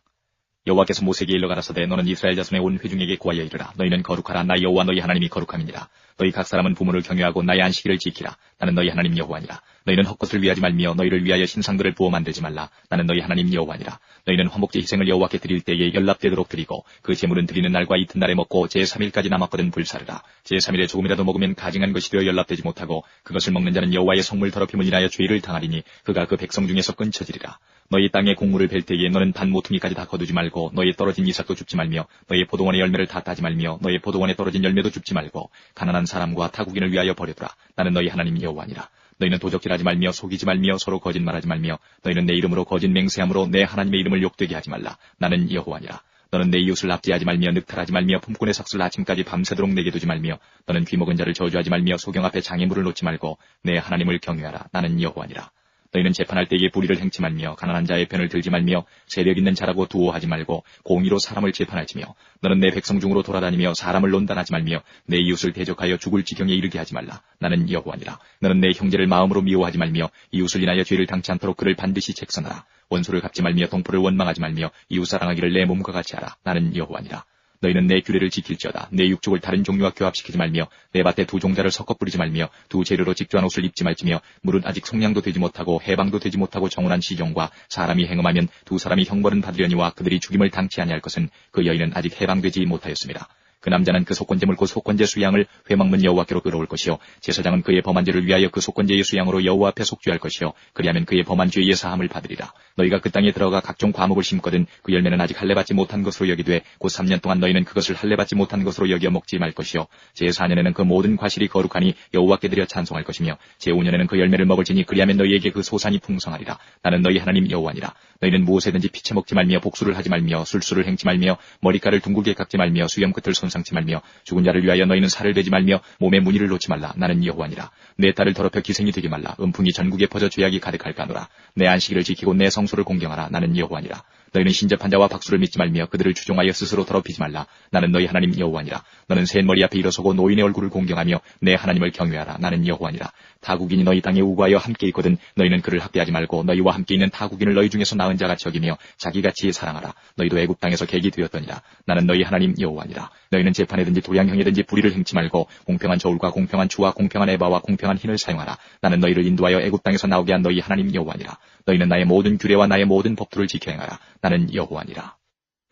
S1: 여호와께서 모세에게 일러 가라사대 너는 이스라엘 자손의 온 회중에게 고하여 이르라. 너희는 거룩하라. 나 여호와 너희 하나님이 거룩함이니라. 너희 각 사람은 부모를 경외하고 나의 안식일을 지키라. 나는 너희 하나님 여호와니라. 너희는 헛것을 위하지 말며 너희를 위하여 신상들을 부어 만들지 말라. 나는 너희 하나님 여호와니라. 너희는 화목제 희생을 여호와께 드릴 때에 연납되도록 드리고 그 제물은 드리는 날과 이튿날에 먹고 제3일까지 남았거든 불사르라. 제3일에 조금이라도 먹으면 가증한 것이 되어 연납되지 못하고 그것을 먹는 자는 여호와의 성물 더럽힘을 인하여 죄를 당하리니 그가 그 백성 중에서 끊쳐지리라. 너희 땅에 곡물을 벨 때에 너는 반 모퉁이까지 다 거두지 말고 너희 떨어진 이삭도 줍지 말며 너희 포도원의 열매를 다 따지 말며 너희 포도원에 떨어진 열매도 줍지 말고 가난한 사람과 타국인을 위하여 버려두라. 나는 너희 하나님 여호와니라. 너희는 도적질하지 말며 속이지 말며 서로 거짓말하지 말며 너희는 내 이름으로 거짓 맹세함으로 내 하나님의 이름을 욕되게 하지 말라. 나는 여호와니라. 너는 내 이웃을 납치하지 말며 늑탈하지 말며 품꾼의 삭슬 아침까지 밤새도록 내게 두지 말며 너는 귀먹은 자를 저주하지 말며 소경 앞에 장애물을 놓지 말고 내 하나님을 경외하라. 나는 여호와니라. 너희는 재판할 때에 불의를 행치 말며 가난한 자의 편을 들지 말며 세력 있는 자라고 두어하지 말고 공의로 사람을 재판하지며 너는 내 백성 중으로 돌아다니며 사람을 논단하지 말며 내 이웃을 대적하여 죽을 지경에 이르게 하지 말라. 나는 여호와니라. 너는 내 형제를 마음으로 미워하지 말며 이웃을 인하여 죄를 당치 않도록 그를 반드시 책선하라. 원수를 갚지 말며 동포를 원망하지 말며 이웃 사랑하기를 내 몸과 같이 하라. 나는 여호와니라. 너희는 내 규례를 지킬지어다. 내 육족을 다른 종류와 교합시키지 말며 내 밭에 두 종자를 섞어 뿌리지 말며 두 재료로 직조한 옷을 입지 말지며 무릇 아직 속량도 되지 못하고 해방도 되지 못하고 정혼한 시종과 사람이 행음하면 두 사람이 형벌은 받으려니와 그들이 죽임을 당치 아니할 것은 그 여인은 아직 해방되지 못하였습니다. 그 남자는 그 속건제물 곧 속건제 수양을 회막문 여호와께로 끌어올 것이요 제사장은 그의 범한 죄를 위하여 그 속건제의 수양으로 여호와 앞에 속죄할 것이요 그리하면 그의 범한 죄의 사함을 받으리라. 너희가 그 땅에 들어가 각종 과목을 심거든 그 열매는 아직 할례 받지 못한 것으로 여기되 곧 3년 동안 너희는 그것을 할례 받지 못한 것으로 여겨 먹지 말 것이요 제4년에는 그 모든 과실이 거룩하니 여호와께 드려 찬송할 것이며 제5년에는 그 열매를 먹을지니 그리하면 너희에게 그 소산이 풍성하리라. 나는 너희 하나님 여호와니라. 너희는 무엇에든지 피쳐 먹지 말며 복수를 하지 말며 술수를 행치 말며 머리카락을 둥글게 깎지 말며 수염 끝을 손상치 말며 죽은 자를 위하여 너희는 살을 베지 말며 몸에 무늬를 놓지 말라. 나는 여호와니라. 내 딸을 더럽혀 기생이 되게 말라. 음풍이 전국에 퍼져 죄악이 가득할까노라. 내 안식일을 지키고 내 성소를 공경하라. 나는 여호와니라. 너희는 신접한 자와 박수를 믿지 말며 그들을 추종하여 스스로 더럽히지 말라. 나는 너희 하나님 여호와니라. 너는 셋 머리 앞에 일어서고 노인의 얼굴을 공경하며 내 하나님을 경외하라. 나는 여호와니라. 타국인이 너희 땅에 우거하여 함께 있거든 너희는 그를 학대하지 말고 너희와 함께 있는 타국인을 너희 중에서 나은 자같이 여기며 자기같이 사랑하라. 너희도 애굽 땅에서 객이 되었더니라. 나는 너희 하나님 여호와니라. 너희는 재판에든지 도량형이든지 불의를 행치 말고 공평한 저울과 공평한 추와 공평한 에바와 공평한 흰을 사용하라. 나는 너희를 인도하여 애굽 땅에서 나오게 한 너희 하나님 여호와니라. 너희는 나의 모든 규례와 나의 모든 법도를 지켜 행하라. 나는 여호와니라.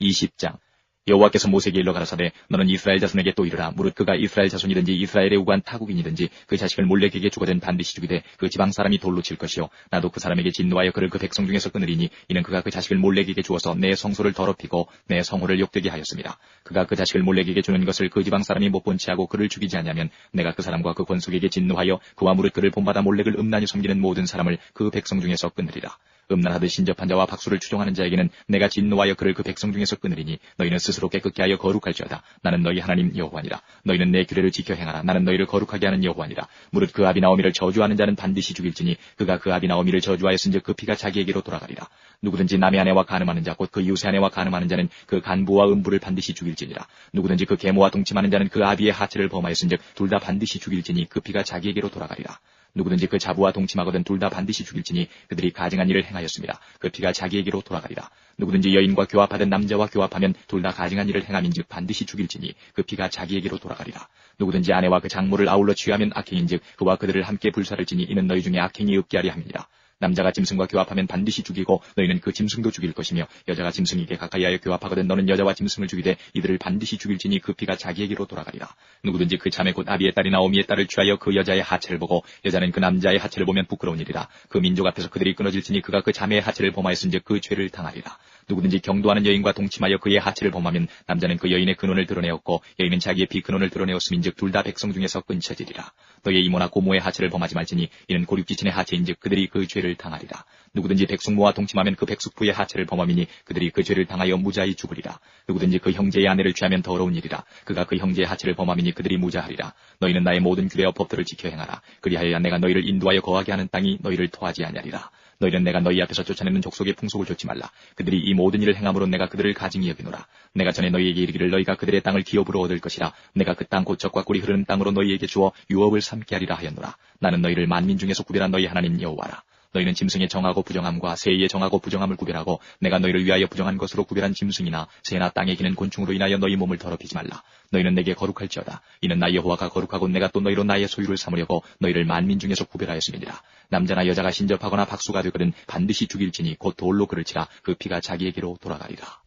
S1: 20장 여호와께서 모세에게 일러 가라사대 너는 이스라엘 자손에게 또 이르라. 무릇 그가 이스라엘 자손이든지 이스라엘에 우간 타국인이든지 그 자식을 몰렉에게 주거든 반드시 죽이되 그 지방 사람이 돌로 칠 것이요 나도 그 사람에게 진노하여 그를 그 백성 중에서 끊으리니 이는 그가 그 자식을 몰렉에게 주어서 내 성소를 더럽히고 내 성호를 욕되게 하였습니다. 그가 그 자식을 몰렉에게 주는 것을 그 지방 사람이 못 본치 하고 그를 죽이지 않냐면 내가 그 사람과 그 권속에게 진노하여 그와 무릇 그를 본받아 몰렉을 음란히 섬기는 모든 사람을 그 백성 중에서 끊으리라. 음란하듯 신접한 자와 박수를 추종하는 자에게는 내가 진노하여 그를 그 백성 중에서 끊으리니 너희는 스스로 깨끗게 하여 거룩할지어다. 나는 너희 하나님 여호와니라. 너희는 내 규례를 지켜 행하라. 나는 너희를 거룩하게 하는 여호와니라. 무릇 그 아비나오미를 저주하는 자는 반드시 죽일지니 그가 그 아비나오미를 저주하였은즉 그 피가 자기에게로 돌아가리라. 누구든지 남의 아내와 간음하는 자 곧 그 이웃의 아내와 간음하는 자는 그 간부와 음부를 반드시 죽일지니라. 누구든지 그 계모와 동침하는 자는 그 아비의 하체를 범하였은즉 둘 다 반드시 죽일지니 그 피가 자기에게로 돌아가리라. 누구든지 그 자부와 동침하거든 둘 다 반드시 죽일지니 그들이 가증한 일을 행하였습니다. 그 피가 자기에게로 돌아가리라. 누구든지 여인과 교합하던 남자와 교합하면 둘 다 가증한 일을 행함인즉 반드시 죽일지니 그 피가 자기에게로 돌아가리라. 누구든지 아내와 그 장모를 아울러 취하면 악행인즉 그와 그들을 함께 불사를 지니 이는 너희 중에 악행이 없게 하려 함이니라. 남자가 짐승과 교합하면 반드시 죽이고 너희는 그 짐승도 죽일 것이며 여자가 짐승에게 가까이하여 교합하거든 너는 여자와 짐승을 죽이되 이들을 반드시 죽일지니 그 피가 자기에게로 돌아가리라. 누구든지 그 자매 곧 아비의 딸이나 어미의 딸을 취하여 그 여자의 하체를 보고 여자는 그 남자의 하체를 보면 부끄러운 일이라. 그 민족 앞에서 그들이 끊어질지니 그가 그 자매의 하체를 범하였은즉 그 죄를 당하리라. 누구든지 경도하는 여인과 동침하여 그의 하체를 범하면 남자는 그 여인의 근원을 드러내었고 여인은 자기의 비근원을 드러내었음인즉 둘 다 백성 중에서 끊쳐지리라. 너희의 이모나 고모의 하체를 범하지 말지니 이는 고륙지친의 하체인즉 그들이 그 죄를 당하리라. 누구든지 백숙모와 동침하면 그 백숙부의 하체를 범함이니 그들이 그 죄를 당하여 무자히 죽으리라. 누구든지 그 형제의 아내를 취하면 더러운 일이라. 그가 그 형제의 하체를 범함이니 그들이 무자하리라. 너희는 나의 모든 규례와 법도를 지켜 행하라. 그리하여 내가 너희를 인도하여 거하게 하는 땅이 너희를 토하지 아니하리라. 너희는 내가 너희 앞에서 쫓아내는 족속의 풍속을 좇지 말라. 그들이 이 모든 일을 행함으로 내가 그들을 가증히 여기노라. 내가 전에 너희에게 이르기를 너희가 그들의 땅을 기업으로 얻을 것이라. 내가 그 땅 곧 젖과 꿀이 흐르는 땅으로 너희에게 주어 유업을 삼게 하리라 하였노라. 나는 너희를 만민 중에서 구별한 너희 하나님 여호와라. 너희는 짐승의 정하고 부정함과 새의 정하고 부정함을 구별하고 내가 너희를 위하여 부정한 것으로 구별한 짐승이나 새나 땅에 기는 곤충으로 인하여 너희 몸을 더럽히지 말라. 너희는 내게 거룩할지어다. 이는 나 여호와가 거룩하고 내가 또 너희로 나의 소유를 삼으려고 너희를 만민 중에서 구별하였음이니라. 남자나 여자가 신접하거나 박수가 되거든 반드시 죽일지니 곧 돌로 그를 치라. 그 피가 자기에게로 돌아가리라.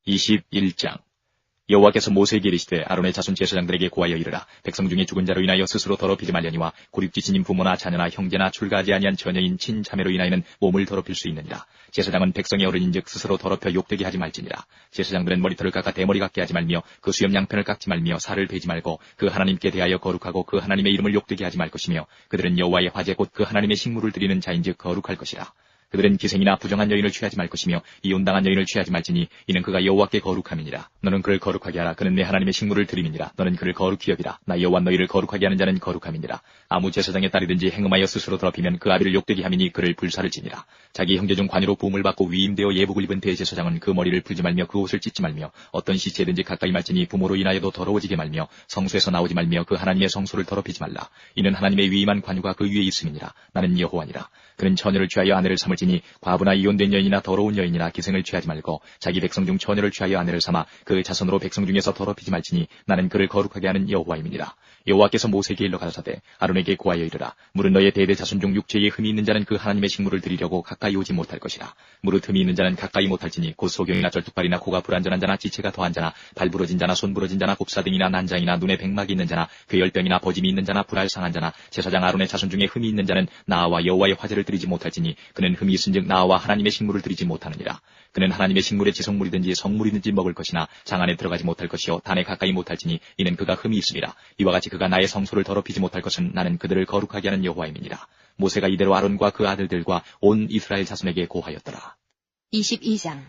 S1: 21장 여호와께서 모세에게 이르시되 아론의 자손 제사장들에게 고하여 이르라. 백성 중에 죽은 자로 인하여 스스로 더럽히지 말려니와 고립지친인 부모나 자녀나 형제나 출가하지 아니한 처녀인 친자매로 인하여는 몸을 더럽힐 수 있느니라. 제사장은 백성의 어른인즉 스스로 더럽혀 욕되게 하지 말지니라. 제사장들은 머리털을 깎아 대머리 같게 하지 말며 그 수염 양편을 깎지 말며 살을 베지 말고 그 하나님께 대하여 거룩하고 그 하나님의 이름을 욕되게 하지 말 것이며 그들은 여호와의 화제 곧 그 하나님의 식물을 드리는 자인즉 거룩할 것이라. 그들은 기생이나 부정한 여인을 취하지 말 것이며 이혼당한 여인을 취하지 말지니 이는 그가 여호와께 거룩함이니라. 너는 그를 거룩하게 하라. 그는 내 하나님의 식물을 드림이니라. 너는 그를 거룩히 여기라. 나 여호와 너희를 거룩하게 하는 자는 거룩함이니라. 아무 제사장의 딸이든지 행음하여 스스로 더럽히면 그 아비를 욕되게 함이니 그를 불사를 지니라. 자기 형제 중 관유로 부음을 받고 위임되어 예복을 입은 대제사장은 그 머리를 풀지 말며 그 옷을 찢지 말며 어떤 시체든지 가까이 말지니 부모로 인하여도 더러워지게 말며 성소에서 나오지 말며 그 하나님의 성소를 더럽히지 말라. 이는 하나님의 위임한 관유가 그 위에 있음이니라. 나는 여호와니라. 그는 처녀를 취하여 아내를 삼을 다짐을 지니 과부나 이혼된 여인이나 더러운 여인이나 기생을 취하지 말고 자기 백성 중 처녀를 취하여 아내를 삼아 그 자손으로 백성 중에서 더럽히지 말지니 나는 그를 거룩하게 하는 여호와임이니라. 여호와께서 모세에게 일러 가라사대 아론에게 고하여 이르라. 무릇 너의 대대 자손 중 육체에 흠이 있는 자는 그 하나님의 식물을 드리려고 가까이 오지 못할 것이라. 무릇 흠이 있는 자는 가까이 못할지니 곧 소경이나 절뚝발이나 코가 불안전한 자나 지체가 더한 자나 발 부러진 자나 손 부러진 자나 곱사등이나 난장이나 눈에 백막이 있는 자나 괴혈병이나 버짐이 있는 자나 불알 상한 자나 제사장 아론의 자손 중에 흠이 있는 자는 나와 여호와의 화제를 드리지 못할지니 그는 흠이 있은즉 나와 하나님의 식물을 드리지 못하느니라. 그는 하나님의 식물의 지성물이든지 성물이든지 먹을 것이나 장 안에 들어가지 못할 것이요 단에 가까이 못할지니 이는 그가 흠이 있음이라. 이와 같이 그가 나의 성소를 더럽히지 못할 것은 나는 그들을 거룩하게 하는 여호와임이니라. 모세가 이대로 아론과 그 아들들과 온 이스라엘 자손에게 고하였더라.
S2: 22장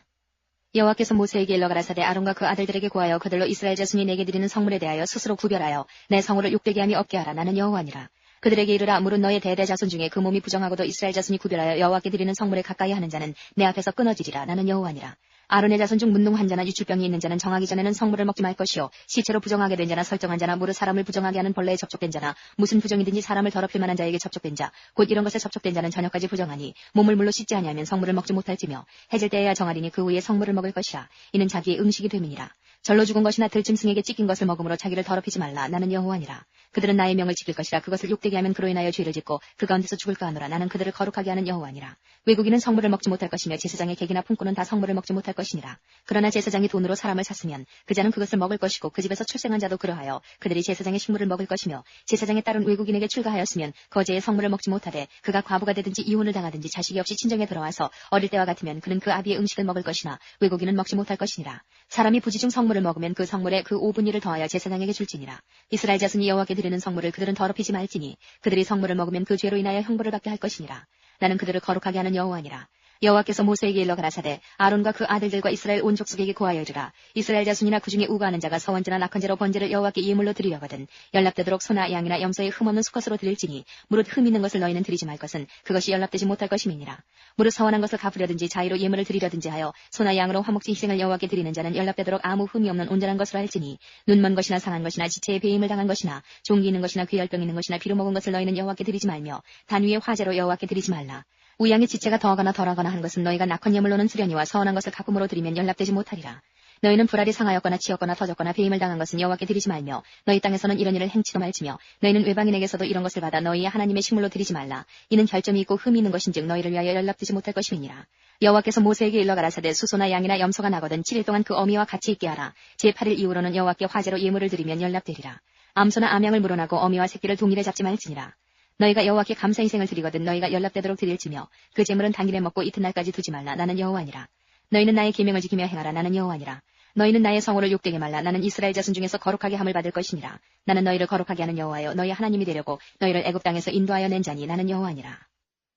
S2: 여호와께서 모세에게 일러 가라사대 아론과 그 아들들에게 고하여 그들로 이스라엘 자손이 내게 드리는 성물에 대하여 스스로 구별하여 내 성호를 욕되게 함이 없게 하라. 나는 여호와니라. 그들에게 이르라. 무릇 너의 대대 자손 중에 그 몸이 부정하고도 이스라엘 자손이 구별하여 여호와께 드리는 성물에 가까이 하는 자는 내 앞에서 끊어지리라. 나는 여호와니라. 아론의 자손 중 문둥한 자나 유출병이 있는 자는 정하기 전에는 성물을 먹지 말 것이요 시체로 부정하게 된 자나 설정한 자나 무릇 사람을 부정하게 하는 벌레에 접촉된 자나 무슨 부정이든지 사람을 더럽힐 만한 자에게 접촉된 자 곧 이런 것에 접촉된 자는 저녁까지 부정하니 몸을 물로 씻지 아니하면 성물을 먹지 못할지며 해질 때에야 정하리니 그 후에 성물을 먹을 것이라. 이는 자기의 음식이 됨이니라. 절로 죽은 것이나 들짐승에게 찢긴 것을 먹음으로 자기를 더럽히지 말라. 나는 여호와니라. 그들은 나의 명을 지킬 것이라. 그것을 욕되게 하면 그로 인하여 죄를 짓고 그 가운데서 죽을까 하노라. 나는 그들을 거룩하게 하는 여호와니라. 외국인은 성물을 먹지 못할 것이며 제사장의 객이나 품꾼은 다 성물을 먹지 못할 것이니라. 그러나 제사장이 돈으로 사람을 샀으면 그 자는 그것을 먹을 것이고 그 집에서 출생한 자도 그러하여 그들이 제사장의 식물을 먹을 것이며 제사장의 딸은 외국인에게 출가하였으면 거제의 성물을 먹지 못하되 그가 과부가 되든지 이혼을 당하든지 자식이 없이 친정에 들어와서 어릴 때와 같으면 그는 그 아비의 음식을 먹을 것이나 외국인은 먹지 못할 것이니라. 사람이 부지중 성물을 먹으면 그 성물에 그 5분의 1을 더하여 제사장에게 줄지니라. 이스라엘 자손이 여호와께 드리는 성물을 그들은 더럽히지 말지니 그들이 성물을 먹으면 그 죄로 인하여 형벌을 받게 할 것이니라. 나는 그들을 거룩하게 하는 여호와니라. 여호와께서 모세에게 일러 가라사대 아론과 그 아들들과 이스라엘 온 족속에게 고하여 이르라. 이스라엘 자손이나 그 중에 우가하는 자가 서원제나 낙헌제로 번제를 여호와께 예물로 드리려거든 연락되도록 소나 양이나 염소의 흠없는 수컷으로 드릴지니 무릇 흠 있는 것을 너희는 드리지 말 것은 그것이 연락되지 못할 것임이니라. 무릇 서원한 것을 갚으려든지 자의로 예물을 드리려든지 하여 소나 양으로 화목제 희생을 여호와께 드리는 자는 연락되도록 아무 흠이 없는 온전한 것으로 할지니 눈먼 것이나 상한 것이나 지체에 배임을 당한 것이나 종기 있는 것이나 괴혈병 있는 것이나 피로 먹은 것을 너희는 여호와께 드리지 말며 단 위에 화제로 여호와께 드리지 말라. 우양의 지체가 더하거나 덜하거나 한 것은 너희가 낙헌 예물로는 수련이와 서원한 것을 가품으로 드리면 연락되지 못하리라. 너희는 불알이 상하였거나 치였거나 터졌거나 배임을 당한 것은 여호와께 드리지 말며 너희 땅에서는 이런 일을 행치도 말지며 너희는 외방인에게서도 이런 것을 받아 너희의 하나님의 식물로 드리지 말라. 이는 결점이 있고 흠이 있는 것인즉 너희를 위하여 연락되지 못할 것임이니라. 여호와께서 모세에게 일러 가라사대 수소나 양이나 염소가 나거든 7일 동안 그 어미와 같이 있게 하라. 제8일 이후로는 여호와께 화제로 예물을 드리면 연락되리라. 암소나 암양을 물어나고 어미와 새끼를 동일에 잡지 말지니라. 너희가 여호와께 감사 희생을 드리거든 너희가 연락되도록 드릴지며 그 제물은 당일에 먹고 이튿날까지 두지 말라. 나는 여호와니라. 너희는 나의 계명을 지키며 행하라. 나는 여호와니라. 너희는 나의 성호를 욕되게 말라. 나는 이스라엘 자손 중에서 거룩하게 함을 받을 것이니라. 나는 너희를 거룩하게 하는 여호와여 너희 하나님이 되려고 너희를 애굽 땅에서 인도하여 낸 자니 나는 여호와니라.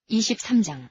S2: 23장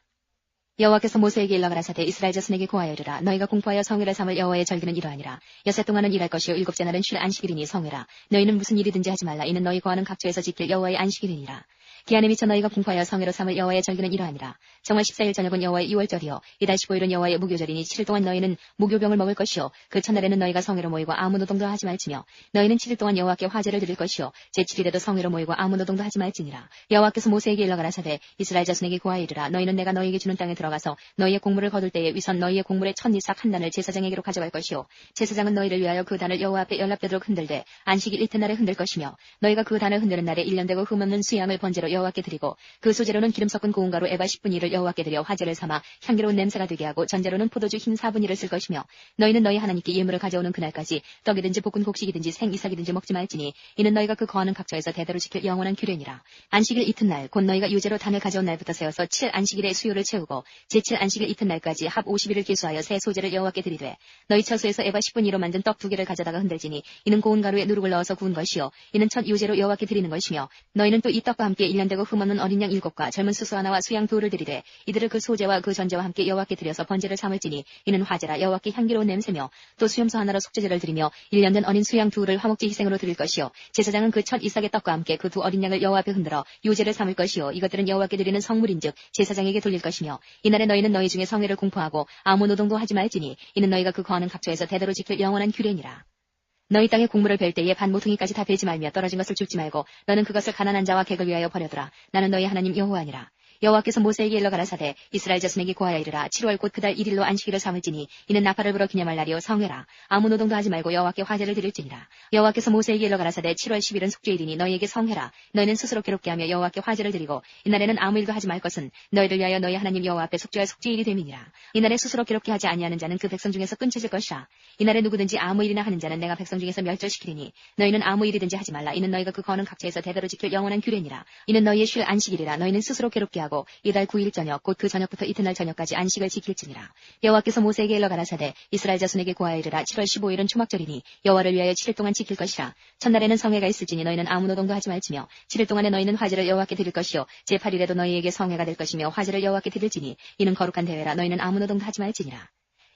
S2: 여호와께서 모세에게 일러 가라사대 이스라엘 자손에게 고하여 이르라. 너희가 공포하여 성회를 삼을 여호와의 절기는 이러하니라. 여섯 동안은 일할 것이요 일곱째 날은 쉴 안식일이니 성회라. 너희는 무슨 일이든지 하지 말라. 이는 너희 거하는 각처에서 지킬 여호와의 안식일이니라. 기한에 미쳐 너희가 공포하여 성회로 삼을 여호와의 절기는 이러하니라. 정월 14일 저녁은 여호와의 유월절이요 이달 15일은 여호와의 무교절이니 7일 동안 너희는 무교병을 먹을 것이요 그 첫날에는 너희가 성회로 모이고 아무 노동도 하지 말지며 너희는 7일 동안 여호와께 화제를 드릴 것이요 제7일에도 성회로 모이고 아무 노동도 하지 말지니라. 여호와께서 모세에게 일러 가라사대 이스라엘 자손에게 고하여 이르라. 너희는 내가 너희에게 주는 땅에 들어가서 너희의 곡물을 거둘 때에 위선 너희의 곡물의 첫 이삭 한 단을 제사장에게로 가져갈 것이요 제사장은 너희를 위하여 그 단을 여호와 앞에 연락되도록 흔들되 안식일 이튿날에 흔들 것이며 너희가 그 단을 흔드는 날에 1년 되고 흠없는 수양을 번제로 여호와께 드리고 그 소재로는 기름 섞은 고운 가루 에바 10분의 1을 여호와께 드려 화제를 삼아 향기로운 냄새가 되게 하고 전제로는 포도주 흰 4분의 1을 쓸 것이며 너희는 너희 하나님께 예물을 가져오는 그날까지 떡이든지 볶은 곡식이든지 생 이삭이든지 먹지 말지니 이는 너희가 그 거하는 각처에서 대대로 지킬 영원한 규례니라. 안식일 이튿날 곧 너희가 유제로 단을 가져온 날부터 세어서 7 안식일의 수요를 채우고 제7 안식일 이튿날까지 합 50일을 계수하여 새 소재를 여호와께 드리되 너희 처소에서 에바 10분의 1로 만든 떡 2개를 가져다가 흔들지니 이는 고운 가루에 누룩을 넣어서 구운 것이요 이는 첫 유제로 여호와께 드리는 것이며 너희는 또 이 떡과 함께 1년 되고 흠없는 어린 양 7과 젊은 수수 하나와 수양 2를 드리되 이들을 그 소재와 그 전제와 함께 여호와께 드려서 번제를 삼을지니 이는 화제라 여호와께 향기로운 냄새며 또 수염소 하나로 속죄제를 드리며 1년 된 어린 수양 2를 화목제 희생으로 드릴 것이요 제사장은 그 첫 이삭의 떡과 함께 그 두 어린 양을 여호와 앞에 흔들어 유제를 삼을 것이요 이것들은 여호와께 드리는 성물인즉 제사장에게 돌릴 것이며 이날에 너희는 너희 중에 성회를 공포하고 아무 노동도 하지 말지니 이는 너희가 그 거하는 각처에서 대대로 지킬 영원한 규례니라. 너희 땅에 곡물을 벨 때에 반 모퉁이까지 다 베지 말며 떨어진 것을 줍지 말고 너는 그것을 가난한 자와 객을 위하여 버려두라. 나는 너희 하나님 여호와니라. 여호와께서 모세에게 일러 가라사대 이스라엘 자손에게 고하여 이르라 7월 곧 그달 1일로 안식일을 삼을지니 이는 나팔을 불어 기념할 날이요 성회라 아무 노동도 하지 말고 여호와께 화제를 드릴지니라. 여호와께서 모세에게 일러 가라사대 7월 10일은 속죄일이니 너희에게 성회라. 너희는 스스로 괴롭게 하며 여호와께 화제를 드리고 이날에는 아무 일도 하지 말 것은 너희를 위하여 너희 하나님 여호와 앞에 속죄할 속죄일이 됨이니라. 이날에 스스로 괴롭게 하지 아니하는 자는 그 백성 중에서 끊쳐질 것이라. 이날에 누구든지 아무 일이나 하는 자는 내가 백성 중에서 멸절시키리니 너희는 아무 일이든지 하지 말라. 이는 너희가 그 거는 각처에서 대대로 지킬 영원한 규례니라. 이는 너희의 쉴 안식일이라. 너희는 스스로 괴롭게 하고 이달 9일 저녁 곧 그 저녁부터 이튿날 저녁까지 안식을 지킬지니라. 여호와께서 모세에게 일러 가라사대 이스라엘 자손에게 고하여 이르라 7월 15일은 초막절이니 여호와를 위하여 7일 동안 지킬 것이라. 첫날에는 성회가 있을지니 너희는 아무 노동도 하지 말지며 7일 동안에 너희는 화제를 여호와께 드릴 것이요 제8일에도 너희에게 성회가 될 것이며 화제를 여호와께 드릴지니 이는 거룩한 대회라. 너희는 아무 노동도 하지 말지니라.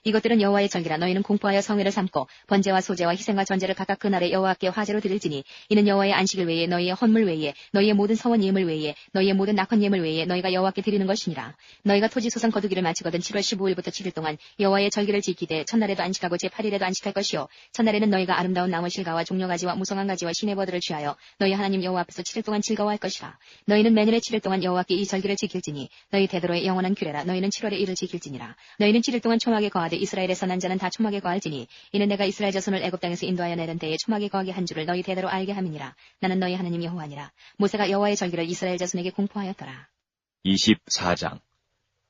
S2: 이것들은 여호와의 절기라. 너희는 공포하여 성회를 삼고 번제와 소제와 희생과 전제를 각각 그날에 여호와께 화제로 드릴지니 이는 여호와의 안식일 외에 너희의 헌물 외에 너희의 모든 성원 예물 외에 너희의 모든 낙헌 예물 외에 너희가 여호와께 드리는 것이니라. 너희가 토지 소산 거두기를 마치거든 7월 15일부터 7일 동안 여호와의 절기를 지키되 첫날에도 안식하고 제8일에도 안식할 것이요 첫날에는 너희가 아름다운 나무 실과와 종려가지와 무성한 가지와 시내버들을 취하여 너희 하나님 여호와 앞에서 7일 동안 즐거워할 것이라. 너희는 매년에 7일 동안 여호와께 이 절기를 지킬지니 너희 대대로의 영원한 규례라. 너희는 7월에 이를 지킬지니라. 너희는 7일 동안 초막에 거하되 이스라엘에서 난 자는 다 초막에 거할지니 이는 내가 이스라엘 자손을 애굽 땅에서 인도하여 내던 때에 초막에 거하게 한 줄을 너희 대대로 알게 함이니라. 나는 너희 하나님 여호와니라. 모세가 여호와의 절기를 이스라엘 자손에게 공포하였더라.
S1: 24장